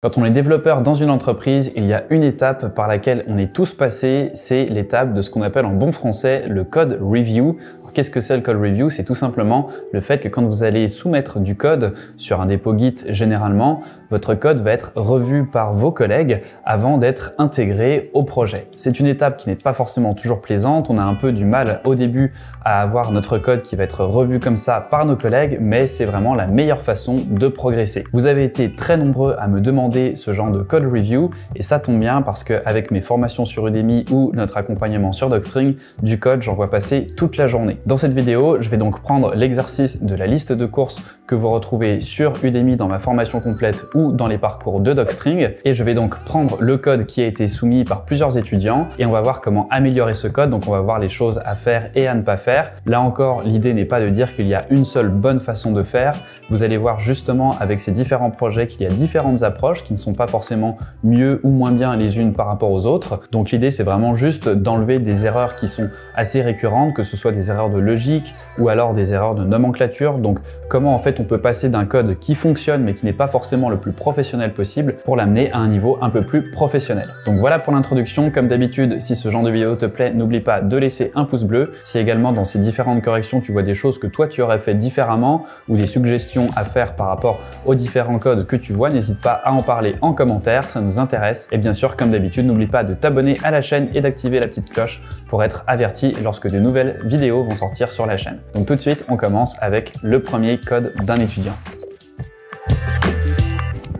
Quand on est développeur dans une entreprise, il y a une étape par laquelle on est tous passés, c'est l'étape de ce qu'on appelle en bon français le code review. Qu'est-ce que c'est le code review? C'est tout simplement le fait que quand vous allez soumettre du code sur un dépôt Git généralement, votre code va être revu par vos collègues avant d'être intégré au projet. C'est une étape qui n'est pas forcément toujours plaisante, on a un peu du mal au début à avoir notre code qui va être revu comme ça par nos collègues, mais c'est vraiment la meilleure façon de progresser. Vous avez été très nombreux à me demander ce genre de code review et ça tombe bien parce qu'avec mes formations sur Udemy ou notre accompagnement sur Docstring, du code j'en vois passer toute la journée. Dans cette vidéo, je vais donc prendre l'exercice de la liste de courses que vous retrouvez sur Udemy dans ma formation complète ou dans les parcours de Docstring et je vais donc prendre le code qui a été soumis par plusieurs étudiants et on va voir comment améliorer ce code. Donc on va voir les choses à faire et à ne pas faire. Là encore, l'idée n'est pas de dire qu'il y a une seule bonne façon de faire. Vous allez voir justement avec ces différents projets qu'il y a différentes approches qui ne sont pas forcément mieux ou moins bien les unes par rapport aux autres. Donc l'idée c'est vraiment juste d'enlever des erreurs qui sont assez récurrentes, que ce soit des erreurs de logique ou alors des erreurs de nomenclature. Donc comment en fait on peut passer d'un code qui fonctionne mais qui n'est pas forcément le plus professionnel possible pour l'amener à un niveau un peu plus professionnel. Donc voilà pour l'introduction. Comme d'habitude, si ce genre de vidéo te plaît, n'oublie pas de laisser un pouce bleu. Si également dans ces différentes corrections tu vois des choses que toi tu aurais fait différemment ou des suggestions à faire par rapport aux différents codes que tu vois, n'hésite pas à en parler en commentaire, ça nous intéresse. Et bien sûr, comme d'habitude, n'oublie pas de t'abonner à la chaîne et d'activer la petite cloche pour être averti lorsque de nouvelles vidéos vont sortir sur la chaîne. Donc tout de suite, on commence avec le premier code d'un étudiant.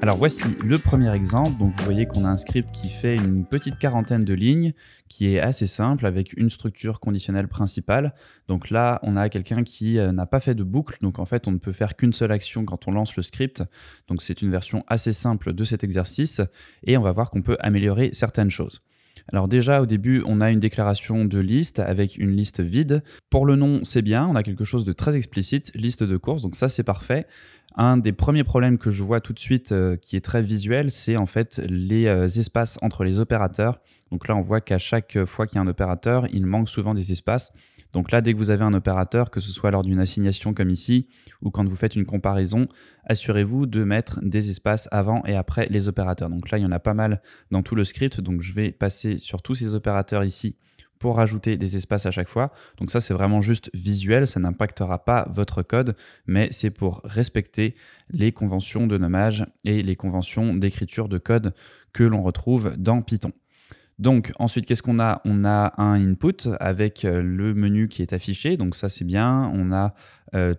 Alors voici le premier exemple. Donc vous voyez qu'on a un script qui fait une petite quarantaine de lignes, qui est assez simple avec une structure conditionnelle principale. Donc là, on a quelqu'un qui n'a pas fait de boucle. Donc en fait, on ne peut faire qu'une seule action quand on lance le script. Donc c'est une version assez simple de cet exercice et on va voir qu'on peut améliorer certaines choses. Alors déjà, au début, on a une déclaration de liste avec une liste vide. Pour le nom, c'est bien, on a quelque chose de très explicite, liste de courses, donc ça c'est parfait. Un des premiers problèmes que je vois tout de suite qui est très visuel, c'est en fait les espaces entre les opérateurs. Donc là, on voit qu'à chaque fois qu'il y a un opérateur, il manque souvent des espaces. Donc là, dès que vous avez un opérateur, que ce soit lors d'une assignation comme ici, ou quand vous faites une comparaison, assurez-vous de mettre des espaces avant et après les opérateurs. Donc là, il y en a pas mal dans tout le script, donc je vais passer sur tous ces opérateurs ici pour rajouter des espaces à chaque fois. Donc ça, c'est vraiment juste visuel, ça n'impactera pas votre code, mais c'est pour respecter les conventions de nommage et les conventions d'écriture de code que l'on retrouve dans Python. Donc ensuite, qu'est-ce qu'on a? On a un input avec le menu qui est affiché, donc ça c'est bien. On a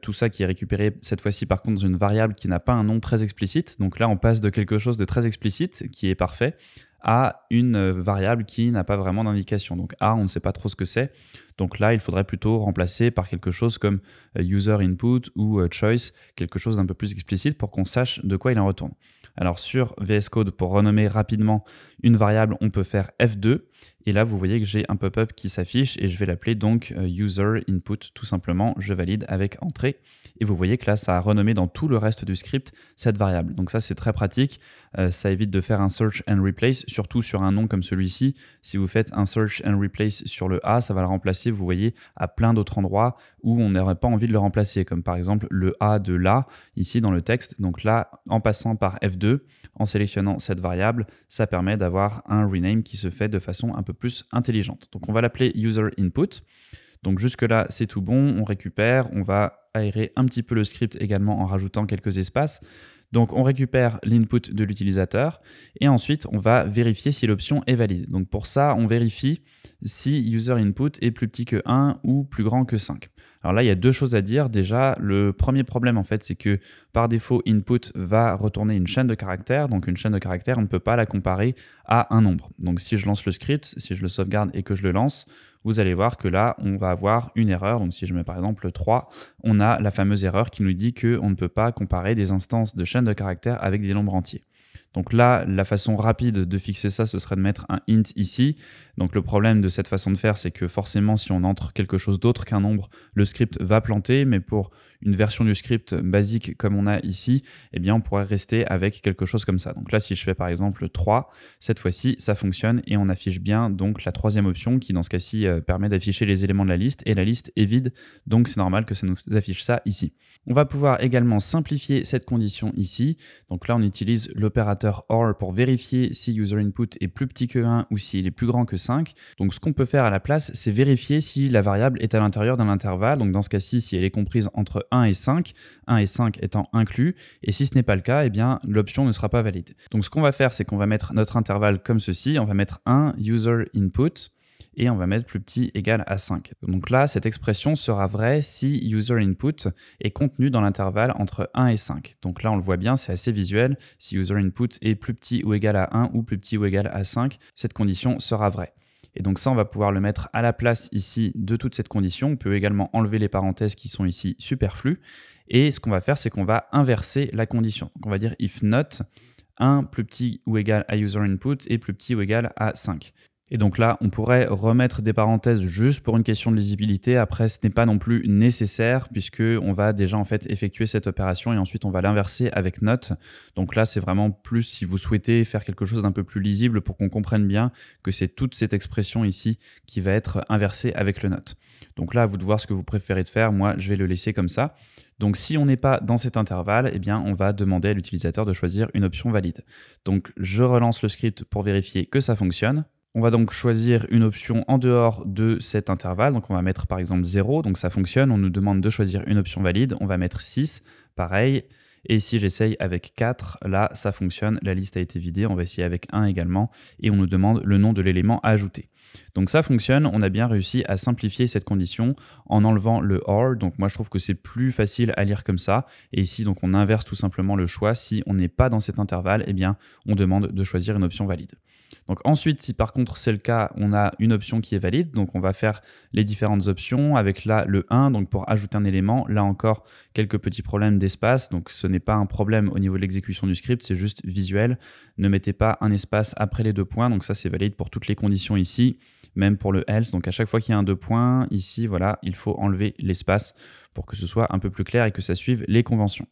tout ça qui est récupéré cette fois-ci par contre dans une variable qui n'a pas un nom très explicite. Donc là, on passe de quelque chose de très explicite, qui est parfait, à une variable qui n'a pas vraiment d'indication. Donc A, on ne sait pas trop ce que c'est. Donc là, il faudrait plutôt remplacer par quelque chose comme user input ou choice, quelque chose d'un peu plus explicite pour qu'on sache de quoi il en retourne. Alors sur VS Code, pour renommer rapidement une variable, on peut faire F2. Et là, vous voyez que j'ai un pop-up qui s'affiche et je vais l'appeler donc user input tout simplement. Je valide avec entrée. Et vous voyez que là, ça a renommé dans tout le reste du script cette variable. Donc ça, c'est très pratique. Ça évite de faire un search and replace, surtout sur un nom comme celui-ci. Si vous faites un search and replace sur le A, ça va le remplacer, vous voyez, à plein d'autres endroits où on n'aurait pas envie de le remplacer, comme par exemple le A de là, ici dans le texte. Donc là, en passant par F2, en sélectionnant cette variable, ça permet d'avoir un rename qui se fait de façon un peu plus intelligente. Donc on va l'appeler user input. Donc jusque-là, c'est tout bon, on récupère, on va aérer un petit peu le script également en rajoutant quelques espaces. Donc on récupère l'input de l'utilisateur et ensuite on va vérifier si l'option est valide. Donc pour ça, on vérifie si user input est plus petit que 1 ou plus grand que 5. Alors là, il y a deux choses à dire. Déjà, le premier problème en fait, c'est que par défaut, input va retourner une chaîne de caractères. Donc une chaîne de caractères, on ne peut pas la comparer à un nombre. Donc si je lance le script, si je le sauvegarde et que je le lance, vous allez voir que là, on va avoir une erreur. Donc si je mets par exemple 3, on a la fameuse erreur qui nous dit qu'on ne peut pas comparer des instances de chaîne de caractères avec des nombres entiers. Donc là, la façon rapide de fixer ça, ce serait de mettre un int ici. Donc le problème de cette façon de faire, c'est que forcément, si on entre quelque chose d'autre qu'un nombre, le script va planter. Mais pour une version du script basique comme on a ici, eh bien, on pourrait rester avec quelque chose comme ça. Donc là, si je fais par exemple 3, cette fois-ci, ça fonctionne et on affiche bien donc la troisième option qui, dans ce cas-ci, permet d'afficher les éléments de la liste. Et la liste est vide, donc c'est normal que ça nous affiche ça ici. On va pouvoir également simplifier cette condition ici. Donc là, on utilise l'opérateur l'opérateur OR pour vérifier si user input est plus petit que 1 ou s'il est plus grand que 5. Donc ce qu'on peut faire à la place, c'est vérifier si la variable est à l'intérieur d'un intervalle. Donc dans ce cas-ci, si elle est comprise entre 1 et 5 étant inclus, et si ce n'est pas le cas, eh bien l'option ne sera pas valide. Donc ce qu'on va faire, c'est qu'on va mettre notre intervalle comme ceci, on va mettre 1 user input, et on va mettre plus petit égal à 5. Donc là, cette expression sera vraie si user input est contenu dans l'intervalle entre 1 et 5. Donc là, on le voit bien, c'est assez visuel. Si user input est plus petit ou égal à 1 ou plus petit ou égal à 5, cette condition sera vraie. Et donc ça, on va pouvoir le mettre à la place ici de toute cette condition. On peut également enlever les parenthèses qui sont ici superflues. Et ce qu'on va faire, c'est qu'on va inverser la condition. Donc on va dire if not 1 plus petit ou égal à user input et plus petit ou égal à 5. Et donc là, on pourrait remettre des parenthèses juste pour une question de lisibilité. Après, ce n'est pas non plus nécessaire puisqu'on va déjà en fait effectuer cette opération et ensuite on va l'inverser avec not. Donc là, c'est vraiment plus si vous souhaitez faire quelque chose d'un peu plus lisible pour qu'on comprenne bien que c'est toute cette expression ici qui va être inversée avec le not. Donc là, à vous de voir ce que vous préférez de faire. Moi, je vais le laisser comme ça. Donc si on n'est pas dans cet intervalle, eh bien, on va demander à l'utilisateur de choisir une option valide. Donc je relance le script pour vérifier que ça fonctionne. On va donc choisir une option en dehors de cet intervalle. Donc on va mettre par exemple 0, donc ça fonctionne. On nous demande de choisir une option valide. On va mettre 6, pareil. Et si j'essaye avec 4, là ça fonctionne, la liste a été vidée. On va essayer avec 1 également. Et on nous demande le nom de l'élément à ajouter. Donc ça fonctionne, on a bien réussi à simplifier cette condition en enlevant le OR. Donc moi je trouve que c'est plus facile à lire comme ça. Et ici donc on inverse tout simplement le choix. Si on n'est pas dans cet intervalle, eh bien on demande de choisir une option valide. Donc ensuite, si par contre c'est le cas, on a une option qui est valide. Donc on va faire les différentes options avec là le 1, donc pour ajouter un élément. Là encore, quelques petits problèmes d'espace. Donc ce n'est pas un problème au niveau de l'exécution du script, c'est juste visuel. Ne mettez pas un espace après les 2 points. Donc ça c'est valide pour toutes les conditions ici, même pour le else. Donc à chaque fois qu'il y a un 2 points, ici, voilà, il faut enlever l'espace pour que ce soit un peu plus clair et que ça suive les conventions.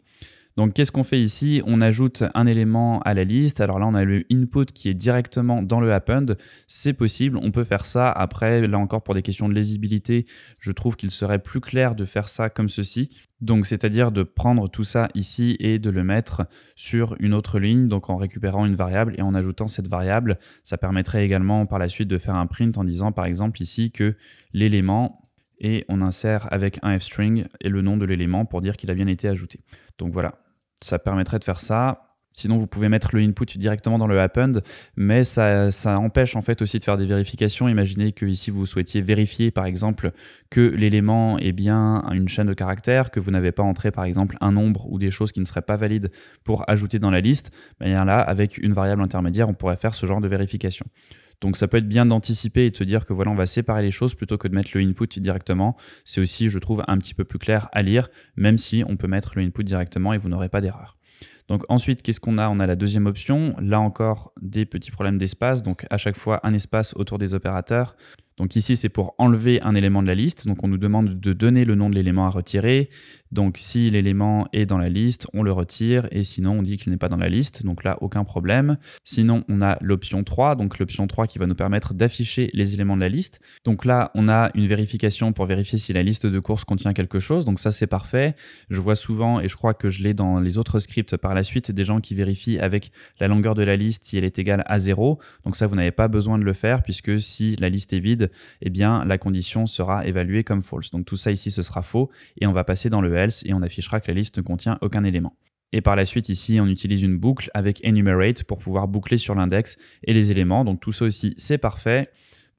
Donc qu'est-ce qu'on fait ici? On ajoute un élément à la liste. Alors là, on a le input qui est directement dans le append. C'est possible, on peut faire ça. Après, là encore, pour des questions de lisibilité, je trouve qu'il serait plus clair de faire ça comme ceci. Donc c'est-à-dire de prendre tout ça ici et de le mettre sur une autre ligne, donc en récupérant une variable et en ajoutant cette variable. Ça permettrait également par la suite de faire un print en disant par exemple ici que l'élément, et on insère avec un f-string et le nom de l'élément pour dire qu'il a bien été ajouté. Donc voilà. Ça permettrait de faire ça. Sinon, vous pouvez mettre le input directement dans le append, mais ça empêche en fait aussi de faire des vérifications. Imaginez que ici vous souhaitiez vérifier par exemple que l'élément est bien une chaîne de caractères, que vous n'avez pas entré par exemple un nombre ou des choses qui ne seraient pas valides pour ajouter dans la liste. Bien là, avec une variable intermédiaire, on pourrait faire ce genre de vérification. Donc ça peut être bien d'anticiper et de se dire que voilà, on va séparer les choses plutôt que de mettre le input directement. C'est aussi, je trouve, un petit peu plus clair à lire, même si on peut mettre le input directement et vous n'aurez pas d'erreur. Donc ensuite, qu'est-ce qu'on a? On a la deuxième option. Là encore, des petits problèmes d'espace. Donc à chaque fois, un espace autour des opérateurs. Donc ici, c'est pour enlever un élément de la liste. Donc on nous demande de donner le nom de l'élément à retirer. Donc si l'élément est dans la liste, on le retire. Et sinon, on dit qu'il n'est pas dans la liste. Donc là, aucun problème. Sinon, on a l'option 3. Donc l'option 3 qui va nous permettre d'afficher les éléments de la liste. Donc là, on a une vérification pour vérifier si la liste de courses contient quelque chose. Donc ça, c'est parfait. Je vois souvent, et je crois que je l'ai dans les autres scripts par la suite, des gens qui vérifient avec la longueur de la liste si elle est égale à 0. Donc ça, vous n'avez pas besoin de le faire puisque si la liste est vide, eh bien la condition sera évaluée comme false. Donc tout ça ici, ce sera faux et on va passer dans le else et on affichera que la liste ne contient aucun élément. Et par la suite, ici, on utilise une boucle avec enumerate pour pouvoir boucler sur l'index et les éléments. Donc tout ça aussi, c'est parfait.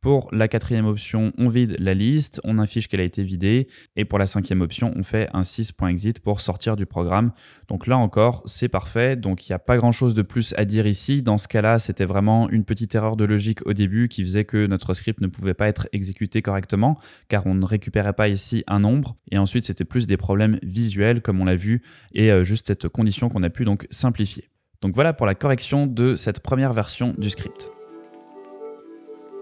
Pour la quatrième option, on vide la liste, on affiche qu'elle a été vidée. Et pour la cinquième option, on fait un sys.exit pour sortir du programme. Donc là encore, c'est parfait. Donc il n'y a pas grand-chose de plus à dire ici. Dans ce cas-là, c'était vraiment une petite erreur de logique au début qui faisait que notre script ne pouvait pas être exécuté correctement car on ne récupérait pas ici un nombre. Et ensuite, c'était plus des problèmes visuels comme on l'a vu et juste cette condition qu'on a pu donc simplifier. Donc voilà pour la correction de cette première version du script.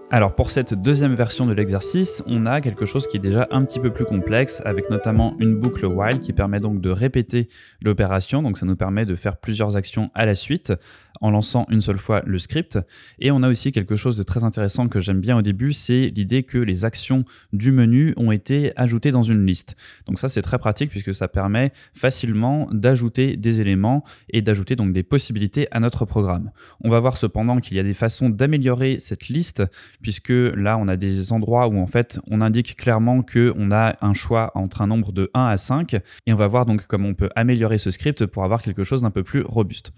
Alors pour cette deuxième version de l'exercice, on a quelque chose qui est déjà un petit peu plus complexe, avec notamment une boucle while qui permet donc de répéter l'opération. Donc ça nous permet de faire plusieurs actions à la suite en lançant une seule fois le script. Et on a aussi quelque chose de très intéressant que j'aime bien au début, c'est l'idée que les actions du menu ont été ajoutées dans une liste. Donc ça c'est très pratique puisque ça permet facilement d'ajouter des éléments et d'ajouter donc des possibilités à notre programme. On va voir cependant qu'il y a des façons d'améliorer cette liste, puisque là on a des endroits où en fait on indique clairement qu'on a un choix entre un nombre de 1 à 5 et on va voir donc comment on peut améliorer ce script pour avoir quelque chose d'un peu plus robuste.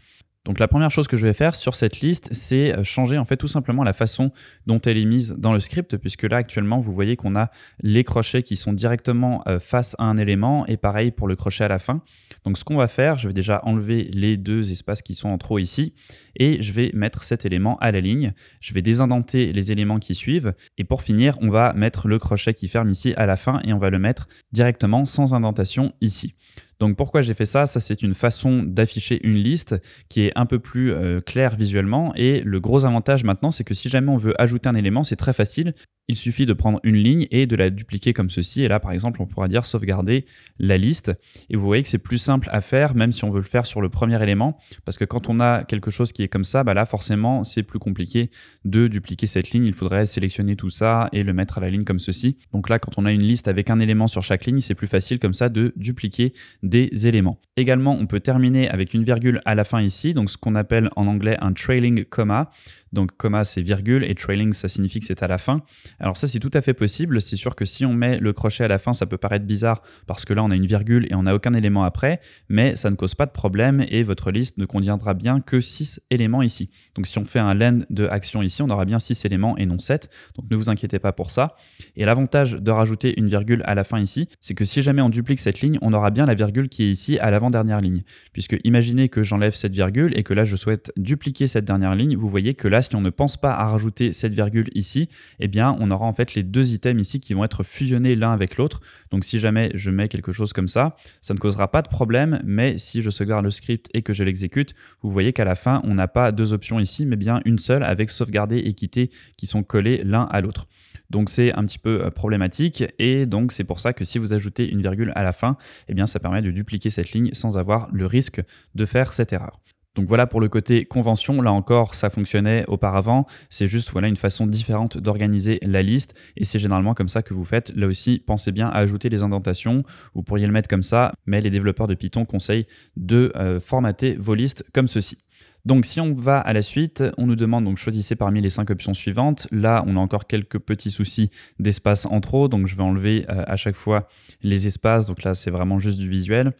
Donc la première chose que je vais faire sur cette liste, c'est changer en fait tout simplement la façon dont elle est mise dans le script, puisque là actuellement vous voyez qu'on a les crochets qui sont directement face à un élément et pareil pour le crochet à la fin. Donc ce qu'on va faire, je vais déjà enlever les deux espaces qui sont en trop ici et je vais mettre cet élément à la ligne. Je vais désindenter les éléments qui suivent et pour finir, on va mettre le crochet qui ferme ici à la fin et on va le mettre directement sans indentation ici. Donc pourquoi j'ai fait ça? Ça c'est une façon d'afficher une liste qui est un peu plus claire visuellement et le gros avantage maintenant c'est que si jamais on veut ajouter un élément, c'est très facile. Il suffit de prendre une ligne et de la dupliquer comme ceci et là par exemple on pourra dire sauvegarder la liste et vous voyez que c'est plus simple à faire même si on veut le faire sur le premier élément parce que quand on a quelque chose qui est comme ça, bah là forcément c'est plus compliqué de dupliquer cette ligne, il faudrait sélectionner tout ça et le mettre à la ligne comme ceci. Donc là quand on a une liste avec un élément sur chaque ligne, c'est plus facile comme ça de dupliquer des éléments. Également, on peut terminer avec une virgule à la fin ici, donc ce qu'on appelle en anglais un trailing comma. Donc comma c'est virgule et trailing ça signifie que c'est à la fin. Alors ça c'est tout à fait possible, c'est sûr que si on met le crochet à la fin ça peut paraître bizarre parce que là on a une virgule et on n'a aucun élément après, mais ça ne cause pas de problème et votre liste ne contiendra bien que 6 éléments ici. Donc si on fait un len de action ici, on aura bien 6 éléments et non 7, donc ne vous inquiétez pas pour ça. Et l'avantage de rajouter une virgule à la fin ici, c'est que si jamais on duplique cette ligne, on aura bien la virgule qui est ici à l'avant-dernière ligne. Puisque imaginez que j'enlève cette virgule et que là je souhaite dupliquer cette dernière ligne, vous voyez que là si on ne pense pas à rajouter cette virgule ici, eh bien on aura en fait les deux items ici qui vont être fusionnés l'un avec l'autre. Donc si jamais je mets quelque chose comme ça ne causera pas de problème, mais si je sauvegarde le script et que je l'exécute, vous voyez qu'à la fin on n'a pas deux options ici, mais bien une seule avec sauvegarder et quitter qui sont collés l'un à l'autre. Donc c'est un petit peu problématique et donc c'est pour ça que si vous ajoutez une virgule à la fin, eh bien ça permet de dupliquer cette ligne sans avoir le risque de faire cette erreur. Donc voilà pour le côté convention, là encore ça fonctionnait auparavant, c'est juste voilà une façon différente d'organiser la liste et c'est généralement comme ça que vous faites. Là aussi pensez bien à ajouter les indentations, vous pourriez le mettre comme ça, mais les développeurs de Python conseillent de formater vos listes comme ceci. Donc si on va à la suite, on nous demande donc choisissez parmi les 5 options suivantes. Là, on a encore quelques petits soucis d'espace en trop, donc je vais enlever à chaque fois les espaces. Donc là, c'est vraiment juste du visuel.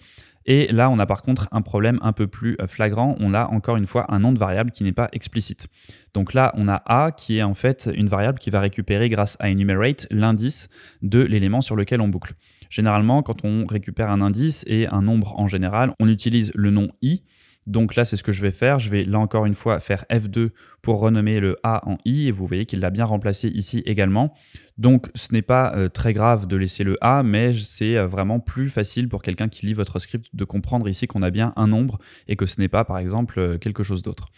Et là, on a par contre un problème un peu plus flagrant. On a encore une fois un nom de variable qui n'est pas explicite. Donc là, on a A qui est en fait une variable qui va récupérer grâce à enumerate l'indice de l'élément sur lequel on boucle. Généralement, quand on récupère un indice et un nombre en général, on utilise le nom i. Donc là, c'est ce que je vais faire. Je vais là encore une fois faire F2 pour renommer le A en I et vous voyez qu'il l'a bien remplacé ici également. Donc ce n'est pas très grave de laisser le A, mais c'est vraiment plus facile pour quelqu'un qui lit votre script de comprendre ici qu'on a bien un nombre et que ce n'est pas par exemple quelque chose d'autre.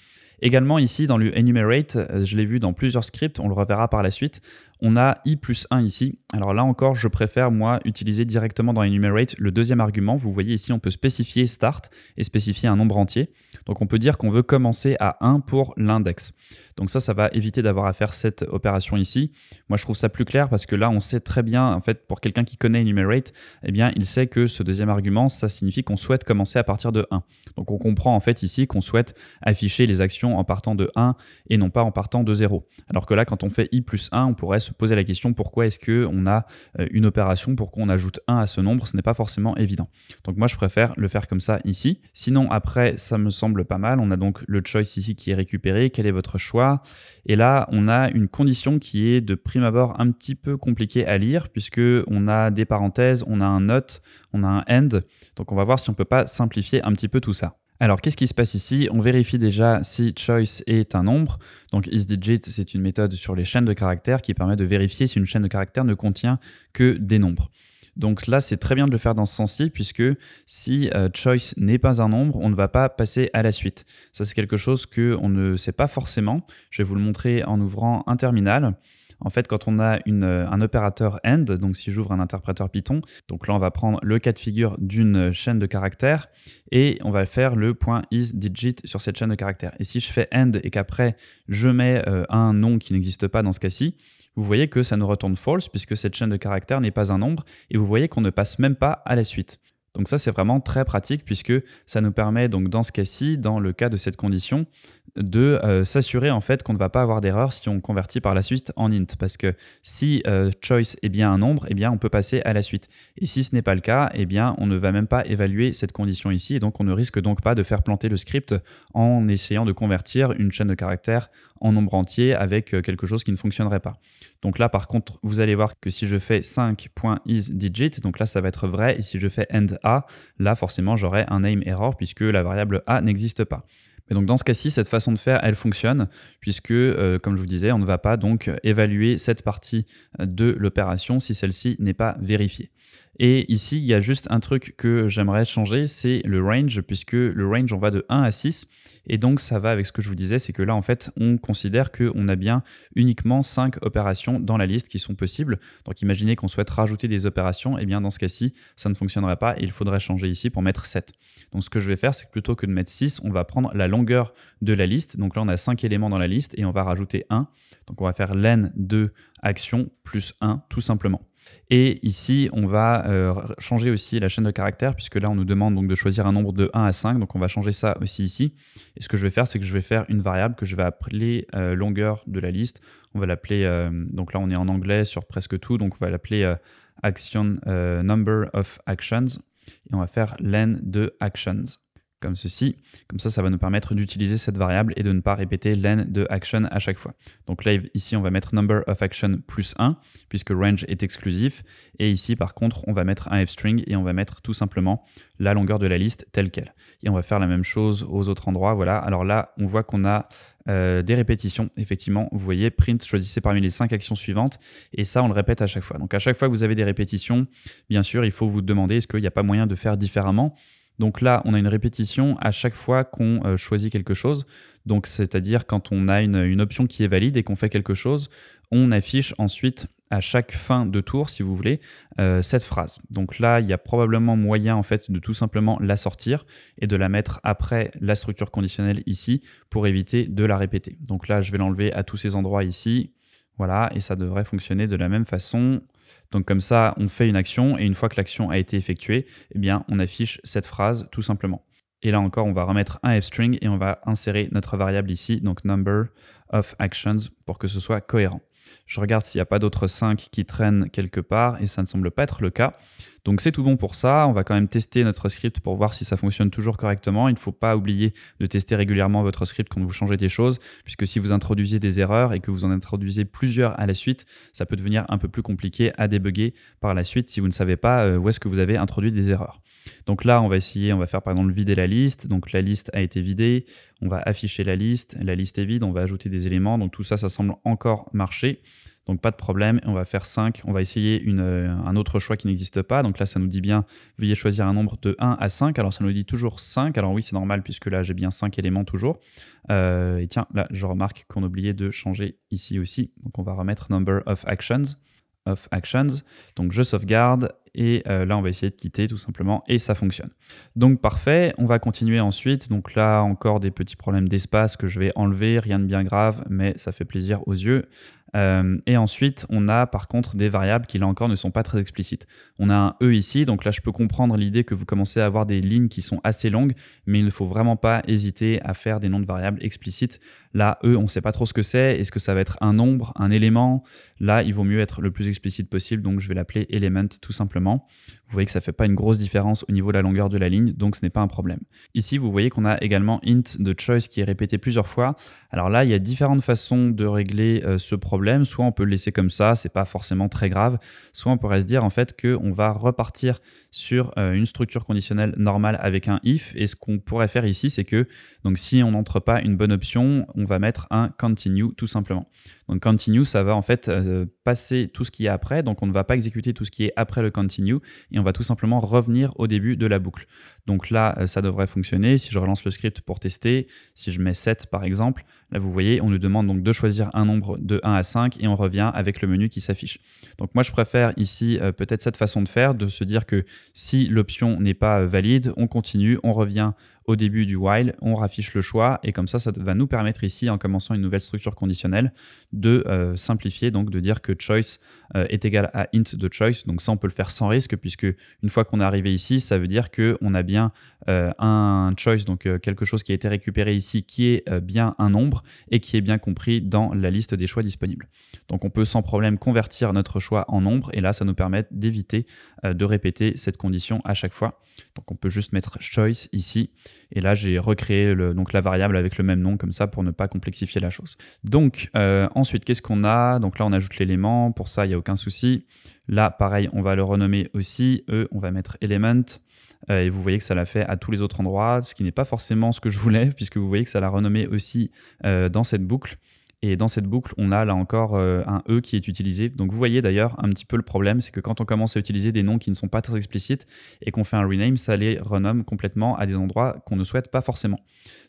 Également ici dans le enumerate, je l'ai vu dans plusieurs scripts, on le reverra par la suite, on a i plus 1 ici. Alors là encore, je préfère moi utiliser directement dans enumerate le deuxième argument. Vous voyez ici, on peut spécifier start et spécifier un nombre entier. Donc on peut dire qu'on veut commencer à 1 pour l'index. Donc ça va éviter d'avoir à faire cette opération ici. Moi je trouve ça plus clair parce que là on sait très bien, en fait pour quelqu'un qui connaît enumerate, eh bien il sait que ce deuxième argument, ça signifie qu'on souhaite commencer à partir de 1. Donc on comprend en fait ici qu'on souhaite afficher les actions en partant de 1 et non pas en partant de 0. Alors que là quand on fait i plus 1, on pourrait se poser la question pourquoi est-ce qu'on a une opération, pourquoi on ajoute 1 à ce nombre, ce n'est pas forcément évident. Donc moi je préfère le faire comme ça ici. Sinon après ça me semble pas mal, on a donc le choice ici qui est récupéré, quel est votre choix? Et là on a une condition qui est de prime abord un petit peu compliquée à lire puisque on a des parenthèses, on a un not, on a un end, donc on va voir si on peut pas simplifier un petit peu tout ça. Alors, qu'est-ce qui se passe ici? On vérifie déjà si choice est un nombre. Donc, isDigit, c'est une méthode sur les chaînes de caractères qui permet de vérifier si une chaîne de caractères ne contient que des nombres. Donc là, c'est très bien de le faire dans ce sens-ci, puisque si choice n'est pas un nombre, on ne va pas passer à la suite. Ça, c'est quelque chose qu'on ne sait pas forcément. Je vais vous le montrer en ouvrant un terminal. En fait, quand on a un opérateur AND, donc si j'ouvre un interpréteur Python, donc là, on va prendre le cas de figure d'une chaîne de caractères et on va faire le point isDigit sur cette chaîne de caractères. Et si je fais AND et qu'après, je mets un nom qui n'existe pas dans ce cas-ci, vous voyez que ça nous retourne false puisque cette chaîne de caractères n'est pas un nombre et vous voyez qu'on ne passe même pas à la suite. Donc ça, c'est vraiment très pratique puisque ça nous permet donc dans ce cas-ci, dans le cas de cette condition, de s'assurer en fait qu'on ne va pas avoir d'erreur si on convertit par la suite en int. Parce que si choice est bien un nombre, eh bien on peut passer à la suite. Et si ce n'est pas le cas, eh bien on ne va même pas évaluer cette condition ici et donc on ne risque donc pas de faire planter le script en essayant de convertir une chaîne de caractères en nombre entier avec quelque chose qui ne fonctionnerait pas. Donc là, par contre, vous allez voir que si je fais 5.isDigit, donc là, ça va être vrai. Et si je fais end a, là, forcément, j'aurai un name error puisque la variable a n'existe pas. Mais donc dans ce cas-ci, cette façon de faire, elle fonctionne puisque, comme je vous disais, on ne va pas donc évaluer cette partie de l'opération si celle-ci n'est pas vérifiée. Et ici, il y a juste un truc que j'aimerais changer, c'est le range, puisque le range, on va de 1 à 6. Et donc, ça va avec ce que je vous disais, c'est que là, en fait, on considère qu'on a bien uniquement 5 opérations dans la liste qui sont possibles. Donc, imaginez qu'on souhaite rajouter des opérations, et bien dans ce cas-ci, ça ne fonctionnerait pas et il faudrait changer ici pour mettre 7. Donc, ce que je vais faire, c'est que plutôt que de mettre 6, on va prendre la longueur de la liste. Donc là, on a 5 éléments dans la liste et on va rajouter 1. Donc, on va faire len de action plus 1, tout simplement. Et ici, on va changer aussi la chaîne de caractères, puisque là, on nous demande donc de choisir un nombre de 1 à 5. Donc, on va changer ça aussi ici. Et ce que je vais faire, c'est que je vais faire une variable que je vais appeler longueur de la liste. On va l'appeler, donc là, on est en anglais sur presque tout. Donc, on va l'appeler action number of actions. Et on va faire len de actions. Comme ceci. Comme ça va nous permettre d'utiliser cette variable et de ne pas répéter len de action à chaque fois. Donc là, ici, on va mettre number of action plus 1, puisque range est exclusif. Et ici, par contre, on va mettre un fstring et on va mettre tout simplement la longueur de la liste telle qu'elle. Et on va faire la même chose aux autres endroits. Voilà. Alors là, on voit qu'on a des répétitions. Effectivement, vous voyez, print, choisissez parmi les 5 actions suivantes. Et ça, on le répète à chaque fois. Donc à chaque fois que vous avez des répétitions, bien sûr, il faut vous demander est-ce qu'il n'y a pas moyen de faire différemment. Donc là, on a une répétition à chaque fois qu'on choisit quelque chose. Donc, c'est-à-dire quand on a une option qui est valide et qu'on fait quelque chose, on affiche ensuite à chaque fin de tour, si vous voulez, cette phrase. Donc là, il y a probablement moyen en fait de tout simplement la sortir et de la mettre après la structure conditionnelle ici pour éviter de la répéter. Donc là, je vais l'enlever à tous ces endroits ici. Voilà, et ça devrait fonctionner de la même façon. Donc comme ça, on fait une action et une fois que l'action a été effectuée, eh bien, on affiche cette phrase tout simplement. Et là encore, on va remettre un fstring et on va insérer notre variable ici, donc number of actions, pour que ce soit cohérent. Je regarde s'il n'y a pas d'autres 5 qui traînent quelque part et ça ne semble pas être le cas. Donc c'est tout bon pour ça. On va quand même tester notre script pour voir si ça fonctionne toujours correctement. Il ne faut pas oublier de tester régulièrement votre script quand vous changez des choses, puisque si vous introduisez des erreurs et que vous en introduisez plusieurs à la suite, ça peut devenir un peu plus compliqué à débugger par la suite si vous ne savez pas où est-ce que vous avez introduit des erreurs. Donc là, on va faire par exemple vider la liste. Donc la liste a été vidée. On va afficher la liste est vide. On va ajouter des éléments. Donc tout ça, ça semble encore marcher. Donc pas de problème, on va faire 5, on va essayer un autre choix qui n'existe pas. Donc là, ça nous dit bien, veuillez choisir un nombre de 1 à 5. Alors ça nous dit toujours 5, alors oui, c'est normal puisque là, j'ai bien 5 éléments toujours. Et tiens, là, je remarque qu'on a oublié de changer ici aussi. Donc on va remettre number of actions. Donc je sauvegarde et là on va essayer de quitter tout simplement et ça fonctionne. Donc parfait, on va continuer ensuite. Donc là encore des petits problèmes d'espace que je vais enlever, rien de bien grave mais ça fait plaisir aux yeux. Et ensuite, on a par contre des variables qui là encore ne sont pas très explicites. On a un E ici, donc là je peux comprendre l'idée que vous commencez à avoir des lignes qui sont assez longues, mais il ne faut vraiment pas hésiter à faire des noms de variables explicites. Là, E, on ne sait pas trop ce que c'est. Est-ce que ça va être un nombre, un élément? Là, il vaut mieux être le plus explicite possible, donc je vais l'appeler element tout simplement. Vous voyez que ça ne fait pas une grosse différence au niveau de la longueur de la ligne, donc ce n'est pas un problème. Ici, vous voyez qu'on a également int de choice qui est répété plusieurs fois. Alors là, il y a différentes façons de régler ce problème. Soit on peut le laisser comme ça, c'est pas forcément très grave. Soit on pourrait se dire en fait qu'on va repartir sur une structure conditionnelle normale avec un if. Et ce qu'on pourrait faire ici, c'est que donc si on n'entre pas une bonne option, on va mettre un continue tout simplement. Donc continue, ça va en fait passer tout ce qui est après. Donc on ne va pas exécuter tout ce qui est après le continue et on va tout simplement revenir au début de la boucle. Donc là, ça devrait fonctionner. Si je relance le script pour tester, si je mets 7 par exemple, là vous voyez, on nous demande donc de choisir un nombre de 1 à 5 et on revient avec le menu qui s'affiche. Donc moi je préfère ici peut-être cette façon de faire, de se dire que si l'option n'est pas valide, on continue, on revient au début du while, on raffiche le choix et comme ça va nous permettre ici, en commençant une nouvelle structure conditionnelle, de simplifier, donc de dire que choice est égal à int de choice. Donc ça, on peut le faire sans risque puisque une fois qu'on est arrivé ici, ça veut dire qu'on a bien un choice, donc quelque chose qui a été récupéré ici, qui est bien un nombre et qui est bien compris dans la liste des choix disponibles. Donc on peut sans problème convertir notre choix en nombre et là, ça nous permet d'éviter de répéter cette condition à chaque fois. Donc on peut juste mettre choice ici et là j'ai recréé donc la variable avec le même nom comme ça pour ne pas complexifier la chose. Donc ensuite qu'est-ce qu'on a? Donc là on ajoute l'élément, pour ça il n'y a aucun souci. Là pareil on va le renommer aussi, on va mettre element. Et vous voyez que ça l'a fait à tous les autres endroits, ce qui n'est pas forcément ce que je voulais puisque vous voyez que ça l'a renommé aussi dans cette boucle. Et dans cette boucle, on a là encore un E qui est utilisé. Donc vous voyez d'ailleurs un petit peu le problème, c'est que quand on commence à utiliser des noms qui ne sont pas très explicites et qu'on fait un rename, ça les renomme complètement à des endroits qu'on ne souhaite pas forcément.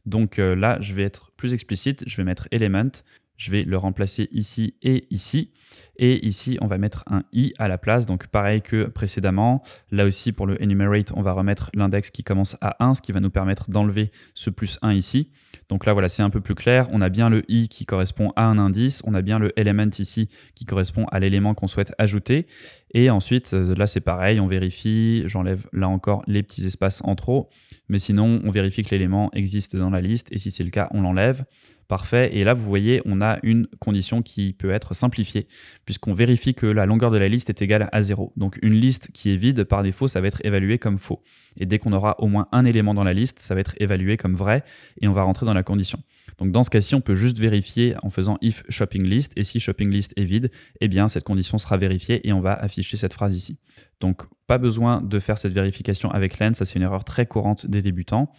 Donc là, je vais être plus explicite, je vais mettre element, je vais le remplacer ici et ici. Et ici, on va mettre un i à la place. Donc pareil que précédemment, là aussi pour le enumerate, on va remettre l'index qui commence à 1, ce qui va nous permettre d'enlever ce plus 1 ici. Donc là, voilà, c'est un peu plus clair. On a bien le i qui correspond à un indice. On a bien le element ici qui correspond à l'élément qu'on souhaite ajouter. Et ensuite, là, c'est pareil. On vérifie. J'enlève là encore les petits espaces en trop. Mais sinon, on vérifie que l'élément existe dans la liste. Et si c'est le cas, on l'enlève. Parfait. Et là, vous voyez, on a une condition qui peut être simplifiée puisqu'on vérifie que la longueur de la liste est égale à 0. Donc une liste qui est vide, par défaut, ça va être évalué comme faux. Et dès qu'on aura au moins un élément dans la liste, ça va être évalué comme vrai et on va rentrer dans la condition. Donc dans ce cas-ci, on peut juste vérifier en faisant if shopping list et si shopping list est vide, eh bien cette condition sera vérifiée et on va afficher cette phrase ici. Donc pas besoin de faire cette vérification avec len, ça c'est une erreur très courante des débutants.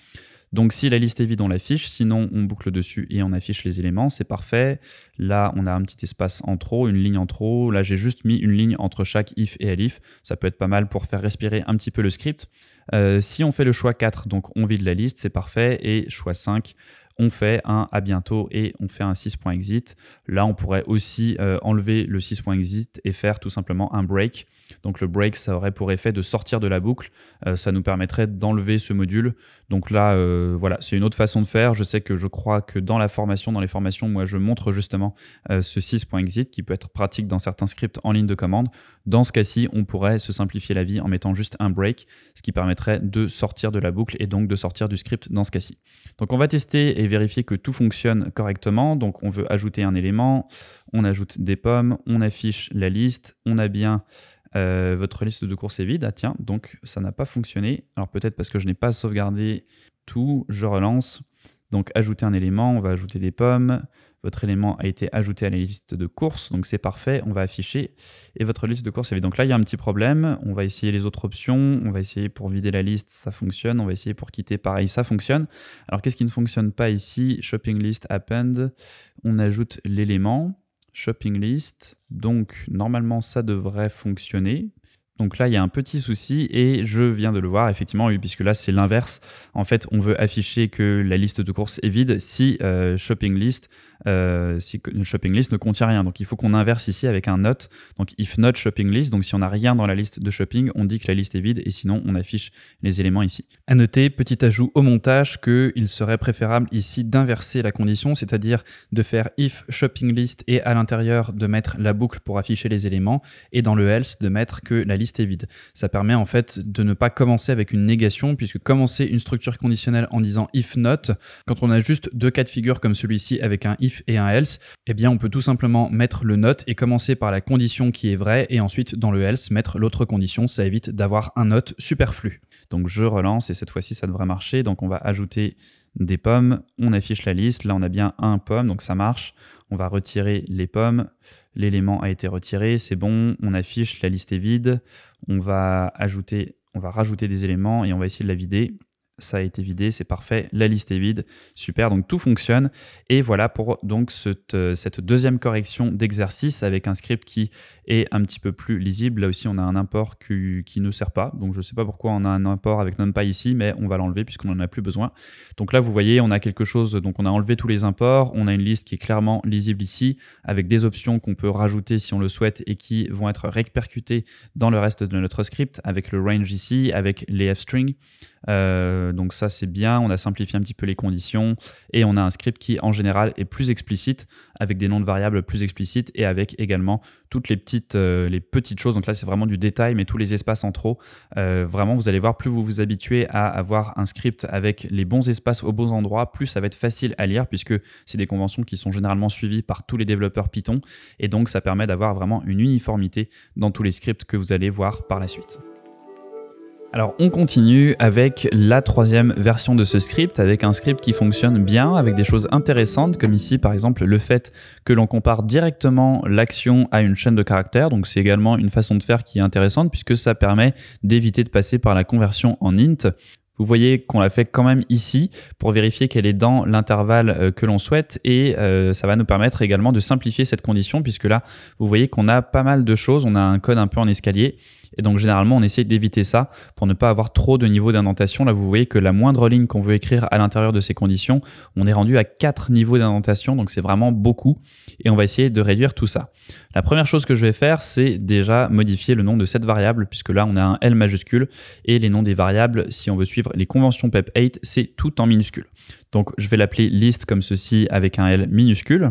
Donc si la liste est vide, on l'affiche, sinon on boucle dessus et on affiche les éléments, c'est parfait. Là, on a un petit espace en trop, une ligne en trop. Là, j'ai juste mis une ligne entre chaque if et elif. Ça peut être pas mal pour faire respirer un petit peu le script. Si on fait le choix 4, donc on vide la liste, c'est parfait. Et choix 5, on fait un à bientôt et on fait un 6.exit. Là, on pourrait aussi enlever le 6.exit et faire tout simplement un break. Donc le break, ça aurait pour effet de sortir de la boucle. Ça nous permettrait d'enlever ce module. Donc là, voilà, c'est une autre façon de faire. Je sais que je crois que dans les formations, moi, je montre justement ce 6.exit qui peut être pratique dans certains scripts en ligne de commande. Dans ce cas-ci, on pourrait se simplifier la vie en mettant juste un break, ce qui permettrait de sortir de la boucle et donc de sortir du script dans ce cas-ci. Donc on va tester et vérifier que tout fonctionne correctement. Donc on veut ajouter un élément, on ajoute des pommes, on affiche la liste, on a bien votre liste de courses est vide. Ah tiens, donc ça n'a pas fonctionné. Alors peut-être parce que je n'ai pas sauvegardé tout, je relance. Donc ajouter un élément, on va ajouter des pommes. Votre élément a été ajouté à la liste de courses, donc c'est parfait, on va afficher. Et votre liste de courses est vide. Donc là, il y a un petit problème. On va essayer les autres options. On va essayer pour vider la liste, ça fonctionne. On va essayer pour quitter, pareil, ça fonctionne. Alors qu'est-ce qui ne fonctionne pas ici? Shopping list append. On ajoute l'élément. Shopping list, donc normalement ça devrait fonctionner. Donc là, il y a un petit souci et je viens de le voir, effectivement, oui, puisque là, c'est l'inverse. En fait, on veut afficher que la liste de courses est vide si shopping list ne contient rien. Donc, il faut qu'on inverse ici avec un not. Donc, if not shopping list. Donc, si on n'a rien dans la liste de shopping, on dit que la liste est vide et sinon, on affiche les éléments ici. À noter, petit ajout au montage, qu'il serait préférable ici d'inverser la condition, c'est-à-dire de faire if shopping list et à l'intérieur de mettre la boucle pour afficher les éléments et dans le else de mettre que la liste est vide. Ça permet en fait de ne pas commencer avec une négation puisque commencer une structure conditionnelle en disant if not, quand on a juste deux cas de figure comme celui-ci avec un if et un else, eh bien on peut tout simplement mettre le not et commencer par la condition qui est vraie et ensuite dans le else mettre l'autre condition. Ça évite d'avoir un not superflu. Donc je relance et cette fois-ci ça devrait marcher. Donc on va ajouter des pommes, on affiche la liste, là on a bien un pomme donc ça marche. On va retirer les pommes, l'élément a été retiré, c'est bon, on affiche, la liste est vide, on va rajouter des éléments et on va essayer de la vider. Ça a été vidé, c'est parfait. La liste est vide. Super, donc tout fonctionne. Et voilà pour donc cette deuxième correction d'exercice avec un script qui est un petit peu plus lisible. Là aussi, on a un import qui ne sert pas. Donc, je ne sais pas pourquoi on a un import avec NumPy ici, mais on va l'enlever puisqu'on n'en a plus besoin. Donc là, vous voyez, on a quelque chose. Donc, on a enlevé tous les imports. On a une liste qui est clairement lisible ici avec des options qu'on peut rajouter si on le souhaite et qui vont être répercutées dans le reste de notre script avec le range ici, avec les fstrings. Donc ça c'est bien, on a simplifié un petit peu les conditions et on a un script qui en général est plus explicite avec des noms de variables plus explicites et avec également toutes les petites choses. Donc là c'est vraiment du détail, mais tous les espaces en trop, vraiment vous allez voir, plus vous vous habituez à avoir un script avec les bons espaces aux bons endroits, plus ça va être facile à lire puisque c'est des conventions qui sont généralement suivies par tous les développeurs Python et donc ça permet d'avoir vraiment une uniformité dans tous les scripts que vous allez voir par la suite. Alors on continue avec la troisième version de ce script, avec un script qui fonctionne bien, avec des choses intéressantes, comme ici par exemple le fait que l'on compare directement l'action à une chaîne de caractères. Donc c'est également une façon de faire qui est intéressante puisque ça permet d'éviter de passer par la conversion en int. Vous voyez qu'on l'a fait quand même ici pour vérifier qu'elle est dans l'intervalle que l'on souhaite et ça va nous permettre également de simplifier cette condition puisque là, vous voyez qu'on a pas mal de choses, on a un code un peu en escalier et donc généralement on essaye d'éviter ça pour ne pas avoir trop de niveaux d'indentation. Là vous voyez que la moindre ligne qu'on veut écrire à l'intérieur de ces conditions, on est rendu à 4 niveaux d'indentation, donc c'est vraiment beaucoup et on va essayer de réduire tout ça. La première chose que je vais faire, c'est déjà modifier le nom de cette variable puisque là on a un L majuscule et les noms des variables, si on veut suivre les conventions PEP8, c'est tout en minuscule. Donc je vais l'appeler list comme ceci avec un L minuscule.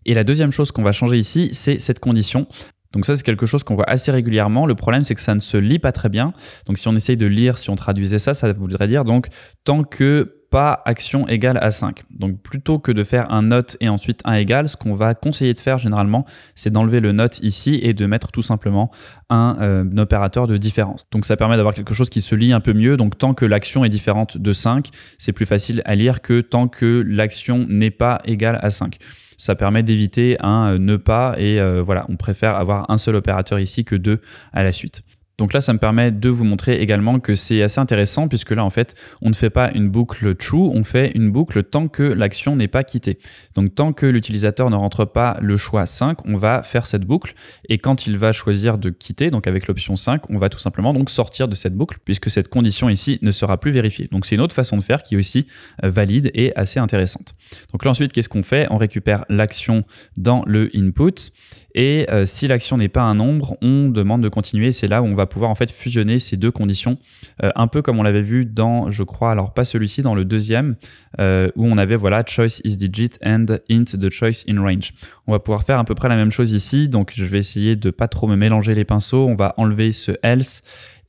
Et la deuxième chose qu'on va changer ici, c'est cette condition. Donc ça, c'est quelque chose qu'on voit assez régulièrement. Le problème, c'est que ça ne se lit pas très bien. Donc si on essaye de lire, si on traduisait ça, ça voudrait dire donc tant que pas action égale à 5. Donc plutôt que de faire un not et ensuite un égal, ce qu'on va conseiller de faire généralement, c'est d'enlever le not ici et de mettre tout simplement un opérateur de différence. Donc ça permet d'avoir quelque chose qui se lit un peu mieux. Donc tant que l'action est différente de 5, c'est plus facile à lire que tant que l'action n'est pas égale à 5. Ça permet d'éviter un ne pas et voilà, on préfère avoir un seul opérateur ici que deux à la suite. Donc là, ça me permet de vous montrer également que c'est assez intéressant puisque là, en fait, on ne fait pas une boucle true, on fait une boucle tant que l'action n'est pas quittée. Donc tant que l'utilisateur ne rentre pas le choix 5, on va faire cette boucle et quand il va choisir de quitter, donc avec l'option 5, on va tout simplement donc sortir de cette boucle puisque cette condition ici ne sera plus vérifiée. Donc c'est une autre façon de faire qui est aussi valide et assez intéressante. Donc là ensuite, qu'est-ce qu'on fait? On récupère l'action dans le input. Et si l'action n'est pas un nombre, on demande de continuer. C'est là où on va pouvoir en fait fusionner ces deux conditions, un peu comme on l'avait vu dans, je crois, alors pas celui-ci, dans le deuxième, où on avait voilà choice is digit and int the choice in range. On va pouvoir faire à peu près la même chose ici. Donc je vais essayer de pas trop me mélanger les pinceaux. On va enlever ce else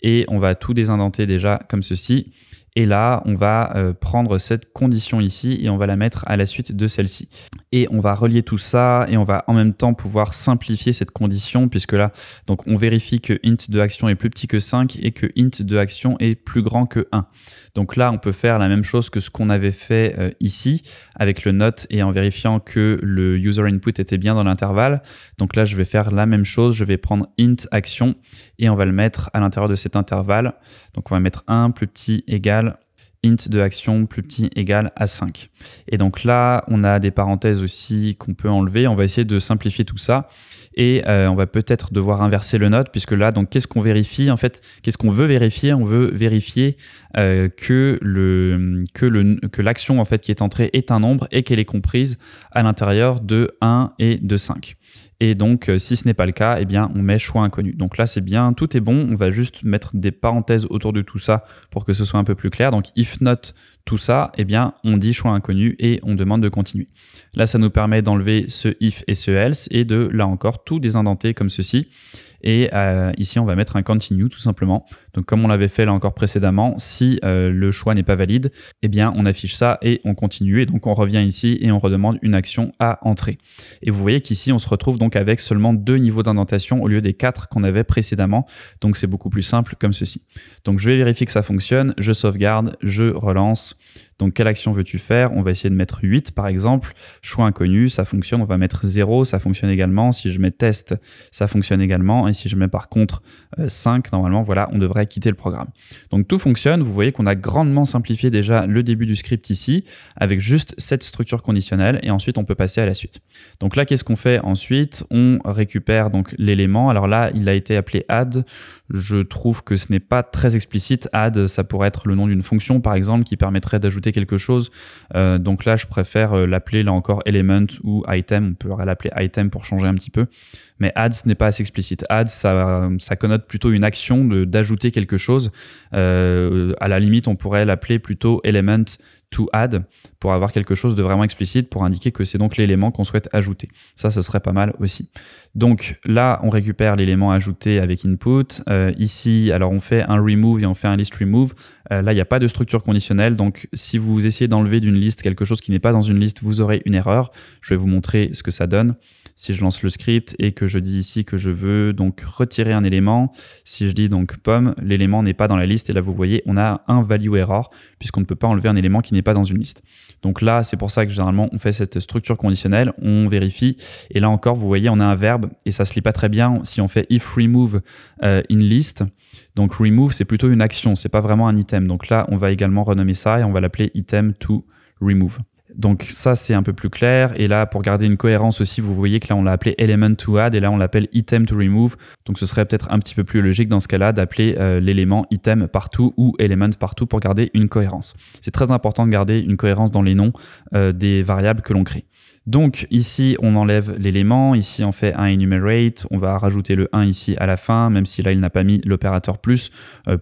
et on va tout désindenter déjà comme ceci. Et là, on va prendre cette condition ici et on va la mettre à la suite de celle-ci. Et on va relier tout ça et on va en même temps pouvoir simplifier cette condition puisque là, donc on vérifie que int de action est plus petit que 5 et que int de action est plus grand que 1. Donc là, on peut faire la même chose que ce qu'on avait fait ici avec le not et en vérifiant que le user input était bien dans l'intervalle. Donc là, je vais faire la même chose. Je vais prendre int action et on va le mettre à l'intérieur de cet intervalle. Donc on va mettre 1 plus petit égal int de action plus petit égal à 5. Et donc là, on a des parenthèses aussi qu'on peut enlever. On va essayer de simplifier tout ça. Et on va peut-être devoir inverser le not puisque là, donc qu'est-ce qu'on vérifie? En fait, qu'est-ce qu'on veut vérifier? On veut vérifier que l'action en fait qui est entrée est un nombre et qu'elle est comprise à l'intérieur de 1 et de 5. Et donc, si ce n'est pas le cas, eh bien, on met choix inconnu. Donc là, c'est bien, tout est bon. On va juste mettre des parenthèses autour de tout ça pour que ce soit un peu plus clair. Donc, if not tout ça, eh bien, on dit choix inconnu et on demande de continuer. Là, ça nous permet d'enlever ce if et ce else et de, là encore, tout désindenter comme ceci. Et ici, on va mettre un continue tout simplement. Donc comme on l'avait fait là encore précédemment, si le choix n'est pas valide, eh bien on affiche ça et on continue. Et donc on revient ici et on redemande une action à entrer. Et vous voyez qu'ici, on se retrouve donc avec seulement 2 niveaux d'indentation au lieu des 4 qu'on avait précédemment. Donc c'est beaucoup plus simple comme ceci. Donc je vais vérifier que ça fonctionne, je sauvegarde, je relance. Donc, quelle action veux-tu faire? On va essayer de mettre 8 par exemple. Choix inconnu, ça fonctionne. On va mettre 0, ça fonctionne également. Si je mets test, ça fonctionne également. Et si je mets par contre 5, normalement, voilà, on devrait quitter le programme. Donc, tout fonctionne. Vous voyez qu'on a grandement simplifié déjà le début du script ici avec juste cette structure conditionnelle. Et ensuite, on peut passer à la suite. Donc là, qu'est-ce qu'on fait ensuite? On récupère donc l'élément. Alors là, il a été appelé add. Je trouve que ce n'est pas très explicite. Add, ça pourrait être le nom d'une fonction, par exemple, qui permettrait d'ajouter quelque chose. Donc là, je préfère l'appeler, là encore, element ou item. On peut l'appeler item pour changer un petit peu. Mais add, ce n'est pas assez explicite. Add, ça connote plutôt une action d'ajouter quelque chose. À la limite, on pourrait l'appeler plutôt element to add pour avoir quelque chose de vraiment explicite pour indiquer que c'est donc l'élément qu'on souhaite ajouter. Ça, ce serait pas mal aussi. Donc là, on récupère l'élément ajouté avec input. Ici, alors on fait un remove et on fait un list remove. Là, il n'y a pas de structure conditionnelle. Donc, si vous essayez d'enlever d'une liste quelque chose qui n'est pas dans une liste, vous aurez une erreur. Je vais vous montrer ce que ça donne. Si je lance le script et que je dis ici que je veux donc retirer un élément, si je dis donc pomme, l'élément n'est pas dans la liste et là vous voyez on a un value error puisqu'on ne peut pas enlever un élément qui n'est pas dans une liste. Donc là c'est pour ça que généralement on fait cette structure conditionnelle, on vérifie et là encore vous voyez on a un verbe et ça se lit pas très bien si on fait if remove in list. Donc remove c'est plutôt une action, c'est pas vraiment un item. Donc là on va également renommer ça et on va l'appeler item to remove. Donc ça, c'est un peu plus clair. Et là, pour garder une cohérence aussi, vous voyez que là, on l'a appelé element to add et là, on l'appelle item to remove. Donc ce serait peut-être un petit peu plus logique dans ce cas-là d'appeler l'élément item partout ou element partout pour garder une cohérence. C'est très important de garder une cohérence dans les noms des variables que l'on crée. Donc ici, on enlève l'élément, ici on fait un enumerate, on va rajouter le 1 ici à la fin, même si là il n'a pas mis l'opérateur plus.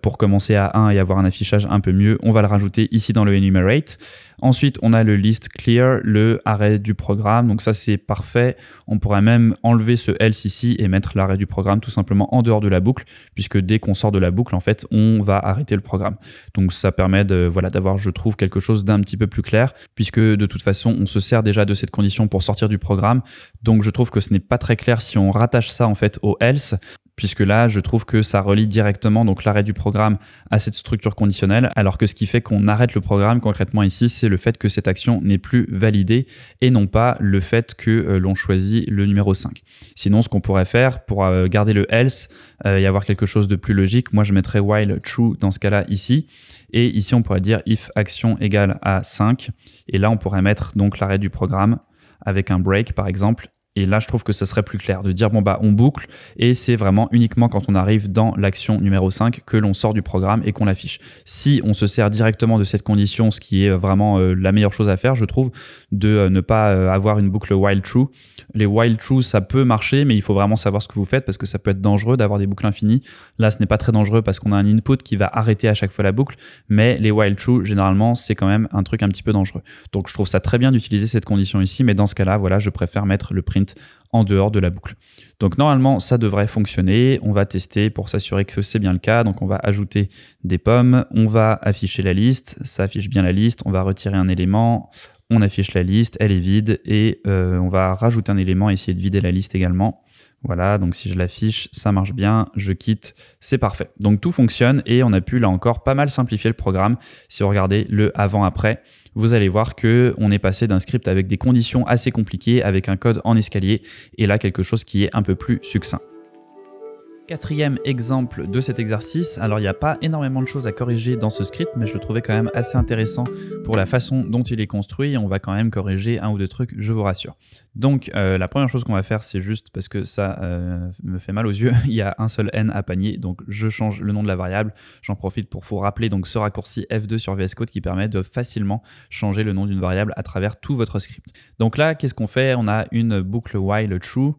Pour commencer à 1 et avoir un affichage un peu mieux, on va le rajouter ici dans le enumerate. Ensuite, on a le list clear, le arrêt du programme, donc ça c'est parfait. On pourrait même enlever ce else ici et mettre l'arrêt du programme tout simplement en dehors de la boucle, puisque dès qu'on sort de la boucle, en fait, on va arrêter le programme. Donc ça permet d'avoir, je trouve, quelque chose d'un petit peu plus clair, puisque de toute façon, on se sert déjà de cette condition pour sortir du programme. Donc je trouve que ce n'est pas très clair si on rattache ça en fait au else, puisque là, je trouve que ça relie directement donc l'arrêt du programme à cette structure conditionnelle, alors que ce qui fait qu'on arrête le programme concrètement ici, c'est le fait que cette action n'est plus validée et non pas le fait que l'on choisit le numéro 5. Sinon, ce qu'on pourrait faire pour garder le else et avoir quelque chose de plus logique, moi je mettrais while true dans ce cas-là ici, et ici on pourrait dire if action égale à 5, et là on pourrait mettre donc l'arrêt du programme avec un break par exemple. Et là, je trouve que ce serait plus clair de dire, bon, bah, on boucle et c'est vraiment uniquement quand on arrive dans l'action numéro 5 que l'on sort du programme et qu'on l'affiche. Si on se sert directement de cette condition, ce qui est vraiment la meilleure chose à faire, je trouve, de ne pas avoir une boucle while true. Les while true, ça peut marcher, mais il faut vraiment savoir ce que vous faites parce que ça peut être dangereux d'avoir des boucles infinies. Là, ce n'est pas très dangereux parce qu'on a un input qui va arrêter à chaque fois la boucle, mais les while true, généralement, c'est quand même un truc un petit peu dangereux. Donc, je trouve ça très bien d'utiliser cette condition ici, mais dans ce cas-là, voilà, je préfère mettre le print en dehors de la boucle. Donc normalement, ça devrait fonctionner. On va tester pour s'assurer que c'est bien le cas. Donc on va ajouter des pommes, on va afficher la liste, ça affiche bien la liste, on va retirer un élément, on affiche la liste, elle est vide et on va rajouter un élément et essayer de vider la liste également. Voilà, donc si je l'affiche, ça marche bien, je quitte, c'est parfait. Donc tout fonctionne et on a pu là encore pas mal simplifier le programme. Si vous regardez le avant-après, vous allez voir qu'on est passé d'un script avec des conditions assez compliquées, avec un code en escalier, et là quelque chose qui est un peu plus succinct. Quatrième exemple de cet exercice, alors il n'y a pas énormément de choses à corriger dans ce script, mais je le trouvais quand même assez intéressant pour la façon dont il est construit. On va quand même corriger un ou deux trucs, je vous rassure. Donc la première chose qu'on va faire, c'est juste parce que ça me fait mal aux yeux, il y a un seul n à panier, donc je change le nom de la variable. J'en profite pour vous rappeler donc ce raccourci F2 sur VS Code qui permet de facilement changer le nom d'une variable à travers tout votre script. Donc là, qu'est-ce qu'on fait? On a une boucle while true.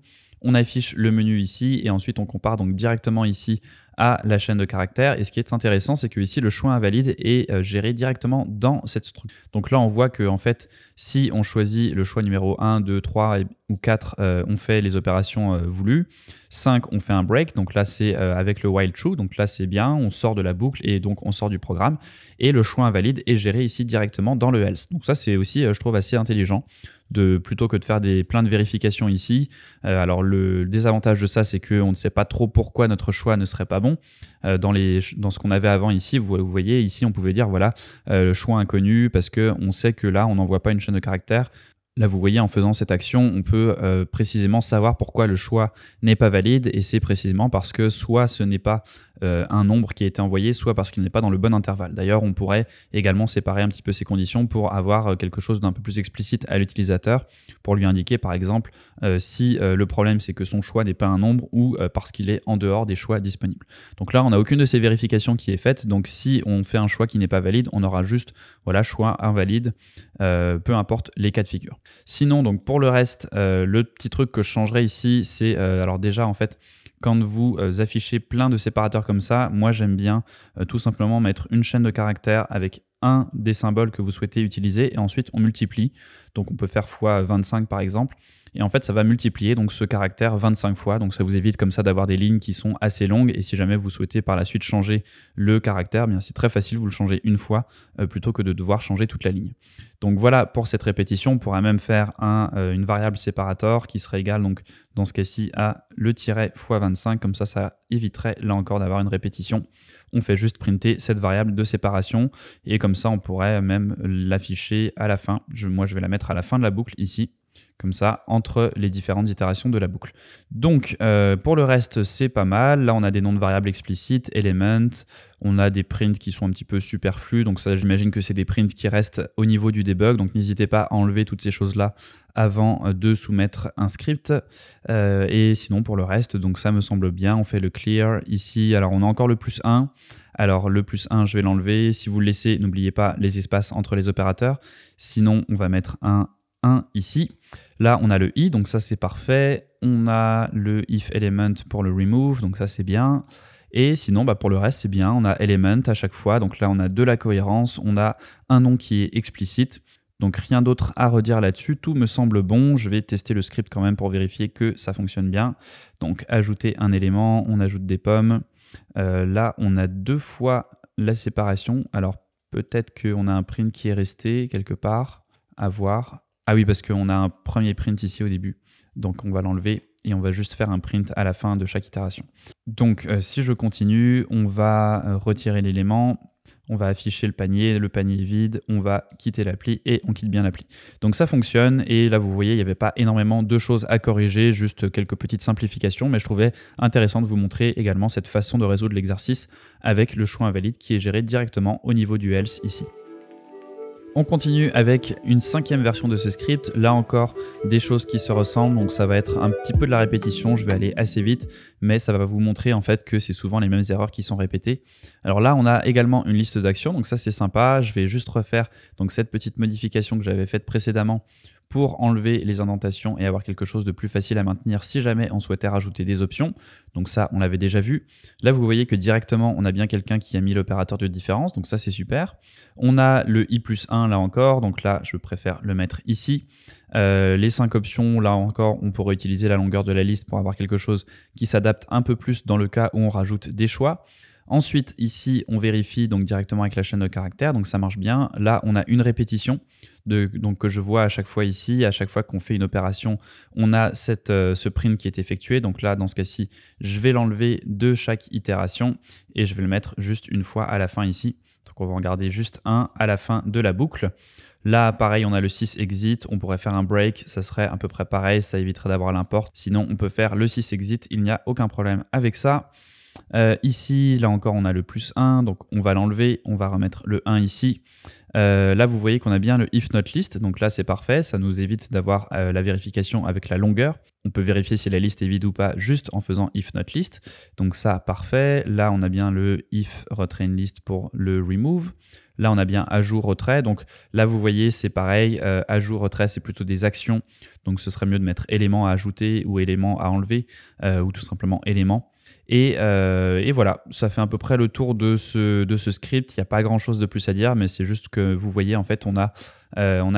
On affiche le menu ici et ensuite on compare donc directement ici à la chaîne de caractères. Et ce qui est intéressant, c'est que ici le choix invalide est géré directement dans cette structure. Donc là, on voit que en fait, si on choisit le choix numéro 1, 2, 3 ou 4, on fait les opérations voulues. 5, on fait un break. Donc là, c'est avec le while true. Donc là, c'est bien. On sort de la boucle et donc on sort du programme. Et le choix invalide est géré ici directement dans le else. Donc ça, c'est aussi, je trouve, assez intelligent plutôt que de faire plein de vérifications ici. Alors le désavantage de ça, c'est qu'on ne sait pas trop pourquoi notre choix ne serait pas bon. Dans ce qu'on avait avant ici, vous voyez, ici on pouvait dire voilà, le choix inconnu, parce qu'on sait que là on n'envoie pas une chaîne de caractères. Là, vous voyez, en faisant cette action, on peut précisément savoir pourquoi le choix n'est pas valide, et c'est précisément parce que soit ce n'est pas un nombre qui a été envoyé, soit parce qu'il n'est pas dans le bon intervalle. D'ailleurs, on pourrait également séparer un petit peu ces conditions pour avoir quelque chose d'un peu plus explicite à l'utilisateur, pour lui indiquer par exemple si le problème c'est que son choix n'est pas un nombre, ou parce qu'il est en dehors des choix disponibles. Donc là, on n'a aucune de ces vérifications qui est faite, donc si on fait un choix qui n'est pas valide, on aura juste voilà, choix invalide, peu importe les cas de figure. Sinon, donc pour le reste, le petit truc que je changerais ici, c'est alors déjà en fait, quand vous affichez plein de séparateurs comme ça, moi j'aime bien tout simplement mettre une chaîne de caractères avec un des symboles que vous souhaitez utiliser, et ensuite on multiplie. Donc on peut faire x25 par exemple, et en fait ça va multiplier donc ce caractère 25 fois, donc ça vous évite comme ça d'avoir des lignes qui sont assez longues, et si jamais vous souhaitez par la suite changer le caractère, bien c'est très facile, vous le changez une fois plutôt que de devoir changer toute la ligne. Donc voilà pour cette répétition. On pourrait même faire une variable séparator qui serait égale donc dans ce cas-ci à le tiret fois 25, comme ça éviterait là encore d'avoir une répétition. On fait juste printer cette variable de séparation, et comme ça on pourrait même l'afficher à la fin. Moi je vais la mettre à la fin de la boucle ici, comme ça, entre les différentes itérations de la boucle. Donc, pour le reste, c'est pas mal. Là, on a des noms de variables explicites, element, on a des prints qui sont un petit peu superflus, donc ça, j'imagine que c'est des prints qui restent au niveau du debug, donc n'hésitez pas à enlever toutes ces choses-là avant de soumettre un script. Et sinon, pour le reste, donc ça me semble bien. On fait le clear ici. Alors, on a encore le +1. Alors, le +1, je vais l'enlever. Si vous le laissez, n'oubliez pas les espaces entre les opérateurs. Sinon, on va mettre un 1 ici. Là, on a le i, donc ça c'est parfait. On a le if element pour le remove, donc ça c'est bien. Et sinon, pour le reste, c'est bien. On a element à chaque fois. Donc là, on a de la cohérence. On a un nom qui est explicite. Donc rien d'autre à redire là-dessus. Tout me semble bon. Je vais tester le script quand même pour vérifier que ça fonctionne bien. Donc ajouter un élément. On ajoute des pommes. Là, on a 2 fois la séparation. Alors peut-être qu'on a un print qui est resté quelque part. À voir. Ah oui, parce qu'on a un premier print ici au début. Donc on va l'enlever et on va juste faire un print à la fin de chaque itération. Donc si je continue, on va retirer l'élément, on va afficher le panier est vide, on va quitter l'appli et on quitte bien l'appli. Donc ça fonctionne, et là vous voyez, il n'y avait pas énormément de choses à corriger, juste quelques petites simplifications, mais je trouvais intéressant de vous montrer également cette façon de résoudre l'exercice avec le choix invalide qui est géré directement au niveau du else ici. On continue avec une 5e version de ce script. Là encore, des choses qui se ressemblent, donc ça va être un petit peu de la répétition. Je vais aller assez vite, mais ça va vous montrer en fait que c'est souvent les mêmes erreurs qui sont répétées. Alors là, on a également une liste d'actions, donc ça c'est sympa. Je vais juste refaire donc cette petite modification que j'avais faite précédemment pour enlever les indentations et avoir quelque chose de plus facile à maintenir si jamais on souhaitait rajouter des options. Donc ça, on l'avait déjà vu. Là, vous voyez que directement, on a bien quelqu'un qui a mis l'opérateur de différence, donc ça, c'est super. On a le i+1 là encore, donc là, je préfère le mettre ici. Les 5 options, là encore, on pourrait utiliser la longueur de la liste pour avoir quelque chose qui s'adapte un peu plus dans le cas où on rajoute des choix. Ensuite, ici, on vérifie donc directement avec la chaîne de caractères, donc ça marche bien. Là, on a une répétition donc que je vois à chaque fois ici. À chaque fois qu'on fait une opération, on a ce print qui est effectué. Donc là, dans ce cas-ci, je vais l'enlever de chaque itération et je vais le mettre juste une fois à la fin ici. Donc on va en garder juste un à la fin de la boucle. Là, pareil, on a le sysexit, on pourrait faire un break, ça serait à peu près pareil, ça éviterait d'avoir l'import. Sinon, on peut faire le sysexit, il n'y a aucun problème avec ça. Ici, là encore, on a le +1, donc on va l'enlever, on va remettre le 1 ici. Là, vous voyez qu'on a bien le if not list, donc là, c'est parfait, ça nous évite d'avoir la vérification avec la longueur. On peut vérifier si la liste est vide ou pas juste en faisant if not list, donc ça, parfait. Là, on a bien le if retrain list pour le remove. Là, on a bien ajout retrait, donc là, vous voyez, c'est pareil, ajout retrait, c'est plutôt des actions, donc ce serait mieux de mettre élément à ajouter ou élément à enlever, ou tout simplement élément. Et voilà, ça fait à peu près le tour de ce script. Il n'y a pas grand-chose de plus à dire, mais c'est juste que vous voyez, en fait, on a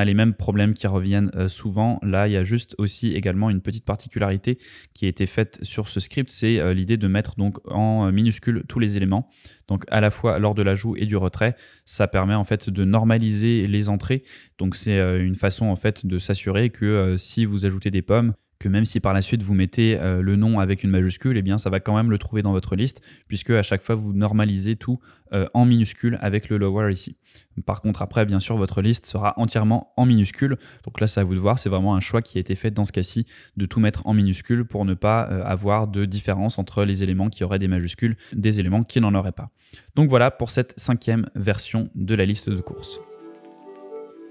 les mêmes problèmes qui reviennent souvent. Là, il y a juste aussi également une petite particularité qui a été faite sur ce script, c'est l'idée de mettre donc en minuscule tous les éléments. Donc à la fois lors de l'ajout et du retrait, ça permet en fait de normaliser les entrées. Donc c'est une façon en fait de s'assurer que si vous ajoutez des pommes, que même si par la suite vous mettez le nom avec une majuscule, eh bien ça va quand même le trouver dans votre liste, puisque à chaque fois vous normalisez tout en minuscule avec le lower ici. Par contre après, bien sûr, votre liste sera entièrement en minuscule, donc là c'est à vous de voir, c'est vraiment un choix qui a été fait dans ce cas-ci, de tout mettre en minuscule pour ne pas avoir de différence entre les éléments qui auraient des majuscules, des éléments qui n'en auraient pas. Donc voilà pour cette 5e version de la liste de courses.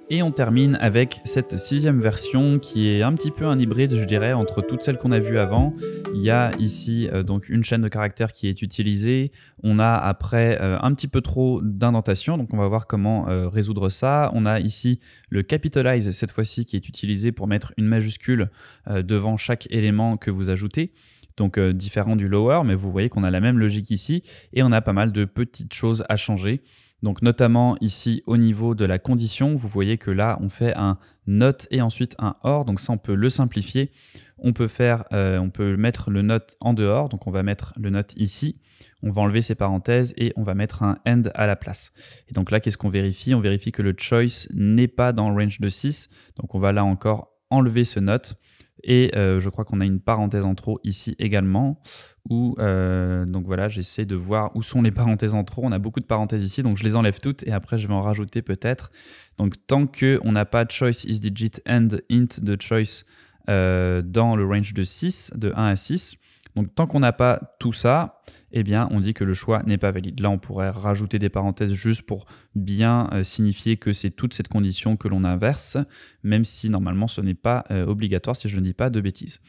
Et on termine avec cette 6e version qui est un petit peu un hybride, je dirais, entre toutes celles qu'on a vues avant. Il y a ici donc une chaîne de caractères qui est utilisée. On a après un petit peu trop d'indentation, donc on va voir comment résoudre ça. On a ici le capitalize cette fois-ci qui est utilisé pour mettre une majuscule devant chaque élément que vous ajoutez. Donc différent du lower, mais vous voyez qu'on a la même logique ici et on a pas mal de petites choses à changer. Donc notamment ici au niveau de la condition, vous voyez que là on fait un not et ensuite un or, donc ça on peut le simplifier. On peut mettre le not en dehors, donc on va mettre le not ici, on va enlever ces parenthèses et on va mettre un end à la place. Et donc là qu'est-ce qu'on vérifie? On vérifie que le choice n'est pas dans le range de 6, donc on va là encore enlever ce not. Et je crois qu'on a une parenthèse en trop ici également. Donc voilà, j'essaie de voir où sont les parenthèses en trop. On a beaucoup de parenthèses ici, donc je les enlève toutes et après je vais en rajouter peut-être. Donc tant qu'on n'a pas choice is digit and int de choice dans le range de 6, de 1 à 6, donc tant qu'on n'a pas tout ça, eh bien on dit que le choix n'est pas valide. Là on pourrait rajouter des parenthèses juste pour bien signifier que c'est toute cette condition que l'on inverse, même si normalement ce n'est pas obligatoire si je ne dis pas de bêtises.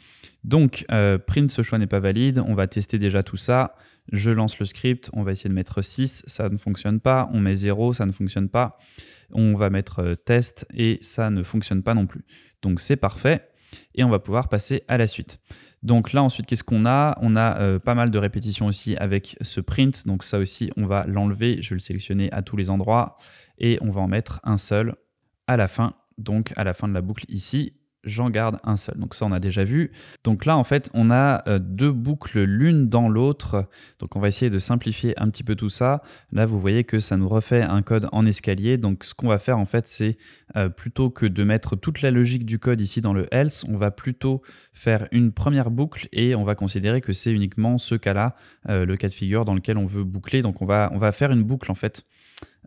Donc print ce choix n'est pas valide, on va tester déjà tout ça. Je lance le script, on va essayer de mettre 6, ça ne fonctionne pas, on met 0, ça ne fonctionne pas. On va mettre test et ça ne fonctionne pas non plus. Donc c'est parfait et on va pouvoir passer à la suite. Donc là ensuite qu'est-ce qu'on a? On a pas mal de répétitions aussi avec ce print, donc ça aussi on va l'enlever, je vais le sélectionner à tous les endroits et on va en mettre un seul à la fin, donc à la fin de la boucle ici. J'en garde un seul. Donc ça, on a déjà vu. Donc là, en fait, on a deux boucles l'une dans l'autre. Donc on va essayer de simplifier un petit peu tout ça. Là, vous voyez que ça nous refait un code en escalier. Donc ce qu'on va faire, en fait, c'est plutôt que de mettre toute la logique du code ici dans le else, on va plutôt faire une première boucle et on va considérer que c'est uniquement ce cas-là, le cas de figure dans lequel on veut boucler. Donc on va faire une boucle, en fait.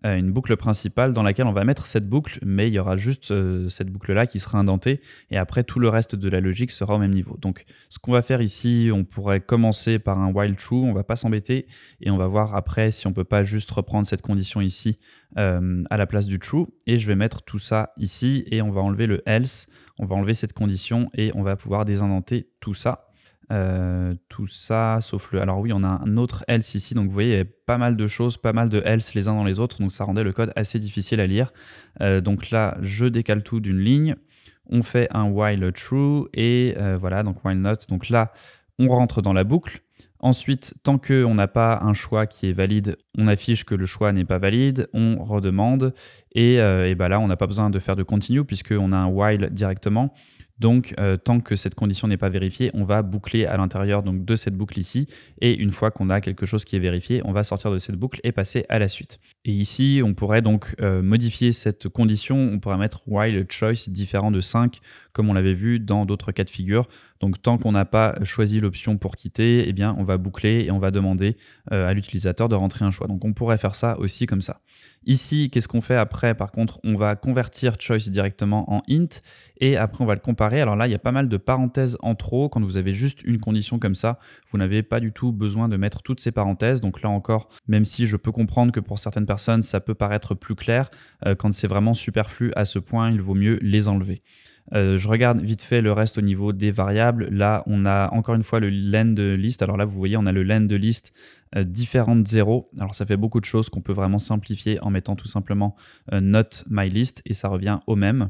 Une boucle principale dans laquelle on va mettre cette boucle, mais il y aura juste cette boucle-là qui sera indentée, et après tout le reste de la logique sera au même niveau. Donc ce qu'on va faire ici, on pourrait commencer par un while true, on va pas s'embêter, et on va voir après si on peut pas juste reprendre cette condition ici à la place du true, et je vais mettre tout ça ici, et on va enlever le else, on va enlever cette condition, et on va pouvoir désindenter tout ça. Tout ça sauf le... Alors oui, on a un autre else ici, donc vous voyez, il y a pas mal de choses, pas mal de else les uns dans les autres, donc ça rendait le code assez difficile à lire. Donc là, je décale tout d'une ligne, on fait un while true, et voilà, donc while not. Donc là, on rentre dans la boucle. Ensuite, tant qu'on n'a pas un choix qui est valide, on affiche que le choix n'est pas valide, on redemande, et ben là, on n'a pas besoin de faire de continue, puisqu'on a un while directement. Donc, tant que cette condition n'est pas vérifiée, on va boucler à l'intérieur donc, de cette boucle ici. Et une fois qu'on a quelque chose qui est vérifié, on va sortir de cette boucle et passer à la suite. Et ici, on pourrait donc modifier cette condition. On pourrait mettre while choice différent de 5, comme on l'avait vu dans d'autres cas de figure. Donc, tant qu'on n'a pas choisi l'option pour quitter, eh bien, on va boucler et on va demander à l'utilisateur de rentrer un choix. Donc, on pourrait faire ça aussi comme ça. Ici, qu'est-ce qu'on fait après? Par contre, on va convertir choice directement en int et après, on va le comparer. Alors là, il y a pas mal de parenthèses en trop. Quand vous avez juste une condition comme ça, vous n'avez pas du tout besoin de mettre toutes ces parenthèses. Donc là encore, même si je peux comprendre que pour certaines personnes, ça peut paraître plus clair, quand c'est vraiment superflu à ce point, il vaut mieux les enlever. Je regarde vite fait le reste au niveau des variables. Là, on a encore une fois le len de list. Alors là, vous voyez, on a le len de list différent de 0. Alors ça fait beaucoup de choses qu'on peut vraiment simplifier en mettant tout simplement not my list et ça revient au même.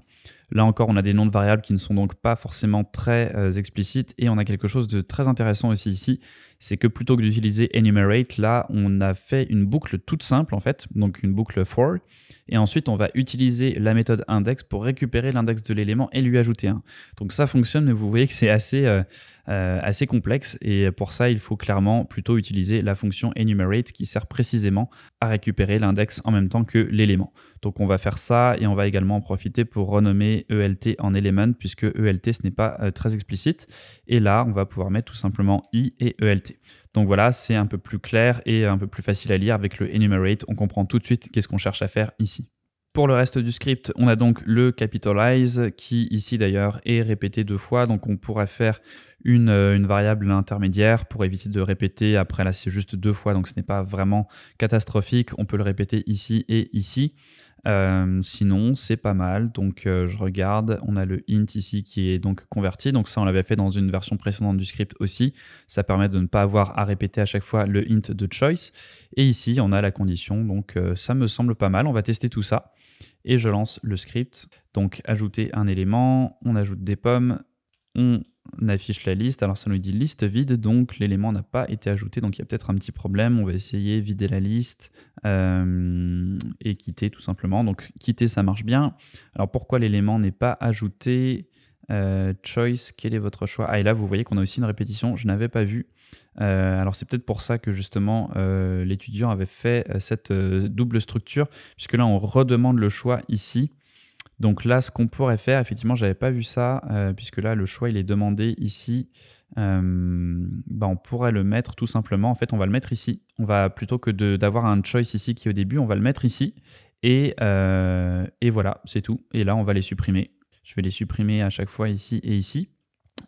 Là encore, on a des noms de variables qui ne sont donc pas forcément très explicites et on a quelque chose de très intéressant aussi ici, c'est que plutôt que d'utiliser enumerate, là, on a fait une boucle toute simple en fait, donc une boucle for, et ensuite on va utiliser la méthode index pour récupérer l'index de l'élément et lui ajouter un. Donc ça fonctionne, mais vous voyez que c'est assez complexe et pour ça, il faut clairement plutôt utiliser la fonction enumerate qui sert précisément à récupérer l'index en même temps que l'élément. Donc on va faire ça et on va également en profiter pour renommer ELT en element puisque ELT ce n'est pas très explicite. Et là, on va pouvoir mettre tout simplement I et ELT. Donc voilà, c'est un peu plus clair et un peu plus facile à lire avec le enumerate. On comprend tout de suite qu'est-ce qu'on cherche à faire ici. Pour le reste du script, on a donc le capitalize qui ici d'ailleurs est répété 2 fois. Donc on pourrait faire une variable intermédiaire pour éviter de répéter. Après là, c'est juste 2 fois, donc ce n'est pas vraiment catastrophique. On peut le répéter ici et ici. Sinon, c'est pas mal. Donc je regarde, on a le int ici qui est donc converti. Donc ça, on l'avait fait dans une version précédente du script aussi. Ça permet de ne pas avoir à répéter à chaque fois le int de choice. Et ici, on a la condition. Donc ça me semble pas mal. On va tester tout ça. Et je lance le script. Donc ajouter un élément, on ajoute des pommes, on affiche la liste. Alors ça nous dit liste vide, donc l'élément n'a pas été ajouté, donc il y a peut-être un petit problème. On va essayer vider la liste et quitter tout simplement. Donc quitter, ça marche bien. Alors pourquoi l'élément n'est pas ajouté? Choice, quel est votre choix? Ah, et là vous voyez qu'on a aussi une répétition, je n'avais pas vu. Alors c'est peut-être pour ça que justement l'étudiant avait fait cette double structure, puisque là on redemande le choix ici. Donc là, ce qu'on pourrait faire, effectivement, j'avais pas vu ça, puisque là, le choix, il est demandé ici. On pourrait le mettre tout simplement, en fait, on va le mettre ici. On va, plutôt que d'avoir un choice ici qui est au début, on va le mettre ici. Et voilà, c'est tout. Et là, on va les supprimer. Je vais les supprimer à chaque fois ici et ici.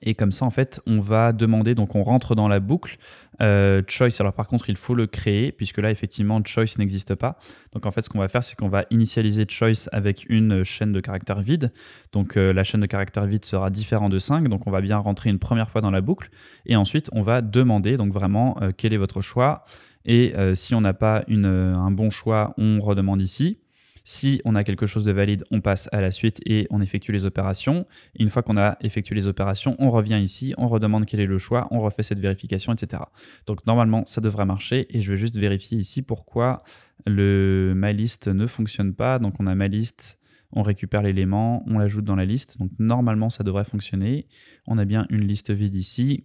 Et comme ça, en fait, on va demander, donc on rentre dans la boucle choice. Alors par contre, il faut le créer, puisque là, effectivement, choice n'existe pas. Donc en fait, ce qu'on va faire, c'est qu'on va initialiser choice avec une chaîne de caractères vide. Donc la chaîne de caractères vide sera différente de 5. Donc on va bien rentrer une première fois dans la boucle. Et ensuite, on va demander, donc vraiment, quel est votre choix. Et si on n'a pas un bon choix, on redemande ici. Si on a quelque chose de valide, on passe à la suite et on effectue les opérations. Et une fois qu'on a effectué les opérations, on revient ici, on redemande quel est le choix, on refait cette vérification, etc. Donc normalement, ça devrait marcher. Et je vais juste vérifier ici pourquoi ma liste ne fonctionne pas. Donc on a ma liste, on récupère l'élément, on l'ajoute dans la liste. Donc normalement, ça devrait fonctionner. On a bien une liste vide ici.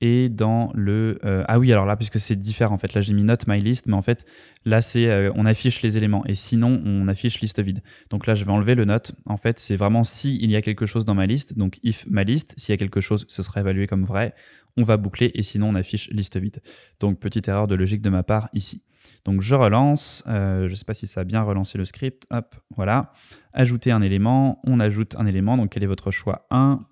Et dans le... ah oui, alors là, puisque c'est différent, en fait, là j'ai mis not my list, mais en fait, là c'est on affiche les éléments, et sinon on affiche liste vide. Donc là, je vais enlever le not. En fait, c'est vraiment si il y a quelque chose dans ma liste, donc if ma liste, s'il y a quelque chose, ce sera évalué comme vrai, on va boucler, et sinon on affiche liste vide. Donc petite erreur de logique de ma part ici. Donc je relance, je ne sais pas si ça a bien relancé le script, hop, voilà. Ajouter un élément, on ajoute un élément, donc quel est votre choix? 1.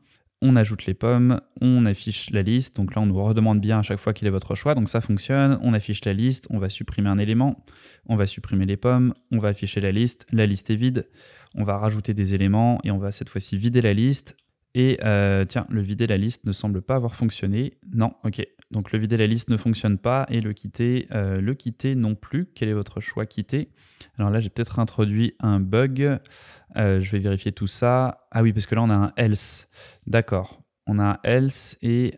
On ajoute les pommes, on affiche la liste. Donc là, on nous redemande bien à chaque fois quel est votre choix. Donc ça fonctionne. On affiche la liste, on va supprimer un élément. On va supprimer les pommes, on va afficher la liste. La liste est vide. On va rajouter des éléments et on va cette fois-ci vider la liste. Et tiens, le vider la liste ne semble pas avoir fonctionné. Non, ok. Donc le vider la liste ne fonctionne pas et le quitter non plus. Quel est votre choix quitter? Alors là, j'ai peut-être introduit un bug. Je vais vérifier tout ça. Ah oui, parce que là, on a un else. D'accord. On a un else et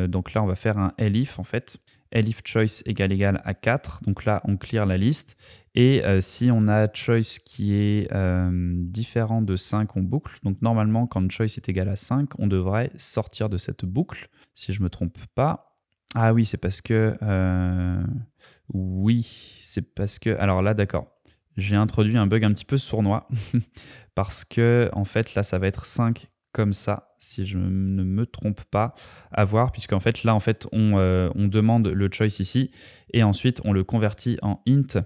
donc là, on va faire un elif en fait. Elif choice égale à 4. Donc là, on clear la liste. Et si on a choice qui est différent de 5, on boucle. Donc normalement, quand choice est égal à 5, on devrait sortir de cette boucle, si je ne me trompe pas. Ah oui, c'est parce que... oui, c'est parce que... Alors là, d'accord. J'ai introduit un bug un petit peu sournois parce que en fait là ça va être 5 comme ça si je ne me trompe pas à voir, puisqu'en fait là en fait on demande le choice ici et ensuite on le convertit en int.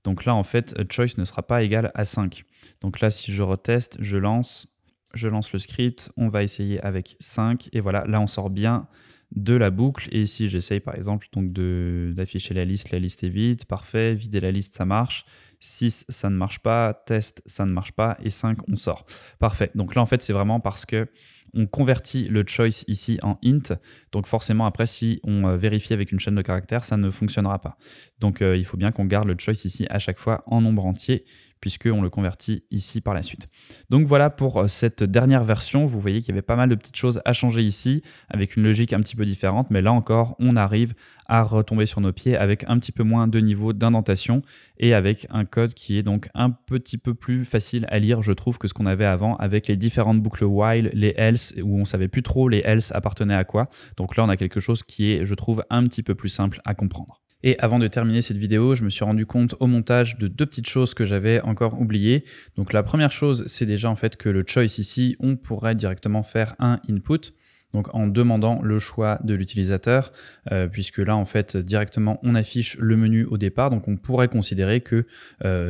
Donc là en fait choice ne sera pas égal à 5. Donc là si je reteste, je lance le script, on va essayer avec 5 et voilà, là on sort bien de la boucle. Et si j'essaye par exemple donc d'afficher la liste est vide, parfait, vider la liste ça marche, 6 ça ne marche pas, test ça ne marche pas et 5 on sort. Parfait. Donc là en fait c'est vraiment parce que on convertit le choice ici en int. Donc forcément, après, si on vérifie avec une chaîne de caractères, ça ne fonctionnera pas. Donc il faut bien qu'on garde le choice ici à chaque fois en nombre entier, puisqu'on le convertit ici par la suite. Donc voilà pour cette dernière version. Vous voyez qu'il y avait pas mal de petites choses à changer ici, avec une logique un petit peu différente, mais là encore, on arrive à retomber sur nos pieds avec un petit peu moins de niveau d'indentation et avec un code qui est donc un petit peu plus facile à lire, je trouve, que ce qu'on avait avant, avec les différentes boucles while, les else, où on savait plus trop les else appartenaient à quoi. Donc là, on a quelque chose qui est, je trouve, un petit peu plus simple à comprendre. Et avant de terminer cette vidéo, je me suis rendu compte au montage de deux petites choses que j'avais encore oubliées. Donc la première chose, c'est déjà en fait que le choice ici, on pourrait directement faire un input. Donc en demandant le choix de l'utilisateur, puisque là en fait directement on affiche le menu au départ, donc on pourrait considérer que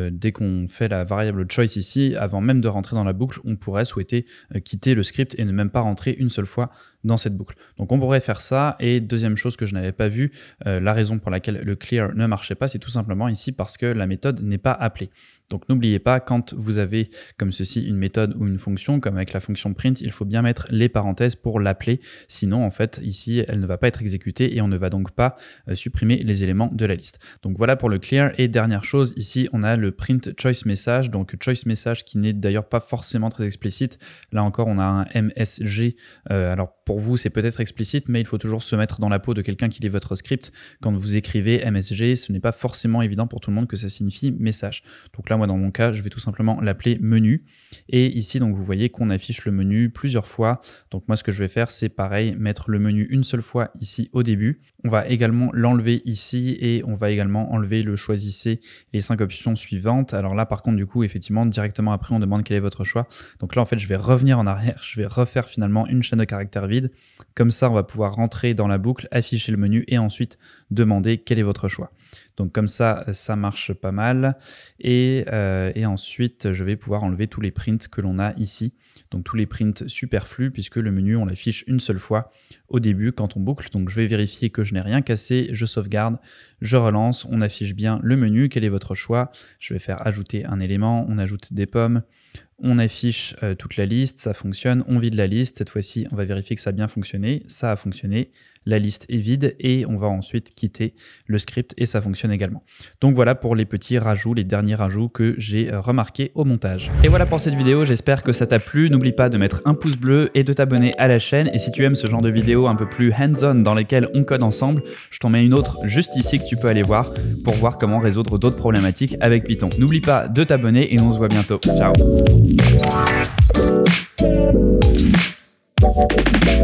dès qu'on fait la variable choice ici, avant même de rentrer dans la boucle, on pourrait souhaiter quitter le script et ne même pas rentrer une seule fois dans cette boucle. Donc on pourrait faire ça. Et deuxième chose que je n'avais pas vue, la raison pour laquelle le clear ne marchait pas, c'est tout simplement ici parce que la méthode n'est pas appelée. Donc n'oubliez pas, quand vous avez comme ceci une méthode ou une fonction, comme avec la fonction print, il faut bien mettre les parenthèses pour l'appeler. Sinon, en fait, ici, elle ne va pas être exécutée et on ne va donc pas supprimer les éléments de la liste. Donc voilà pour le clear. Et dernière chose, ici, on a le print choice message. Donc choice message qui n'est d'ailleurs pas forcément très explicite. Là encore, on a un MSG. Alors pour vous, c'est peut-être explicite, mais il faut toujours se mettre dans la peau de quelqu'un qui lit votre script. Quand vous écrivez MSG, ce n'est pas forcément évident pour tout le monde que ça signifie message. Donc là, moi, dans mon cas, je vais tout simplement l'appeler menu. Et ici, donc, vous voyez qu'on affiche le menu plusieurs fois. Donc moi, ce que je vais faire, c'est pareil, mettre le menu une seule fois ici au début. On va également l'enlever ici et on va également enlever le choisissez les 5 options suivantes. Alors là, par contre, du coup, effectivement, directement après, on demande quel est votre choix. Donc là, en fait, je vais revenir en arrière. Je vais refaire finalement une chaîne de caractères vide. Comme ça, on va pouvoir rentrer dans la boucle, afficher le menu et ensuite demander quel est votre choix. Donc comme ça, ça marche pas mal. Et ensuite, je vais pouvoir enlever tous les prints que l'on a ici. Donc tous les prints superflus, puisque le menu, on l'affiche une seule fois au début quand on boucle. Donc je vais vérifier que je n'ai rien cassé, je sauvegarde, je relance, on affiche bien le menu, quel est votre choix. Je vais faire ajouter un élément, on ajoute des pommes. On affiche toute la liste, ça fonctionne, on vide la liste. Cette fois-ci, on va vérifier que ça a bien fonctionné, ça a fonctionné, la liste est vide et on va ensuite quitter le script et ça fonctionne également. Donc voilà pour les petits rajouts, les derniers rajouts que j'ai remarqués au montage. Et voilà pour cette vidéo, j'espère que ça t'a plu. N'oublie pas de mettre un pouce bleu et de t'abonner à la chaîne. Et si tu aimes ce genre de vidéos un peu plus hands-on dans lesquelles on code ensemble, je t'en mets une autre juste ici que tu peux aller voir pour voir comment résoudre d'autres problématiques avec Python. N'oublie pas de t'abonner et on se voit bientôt. Ciao!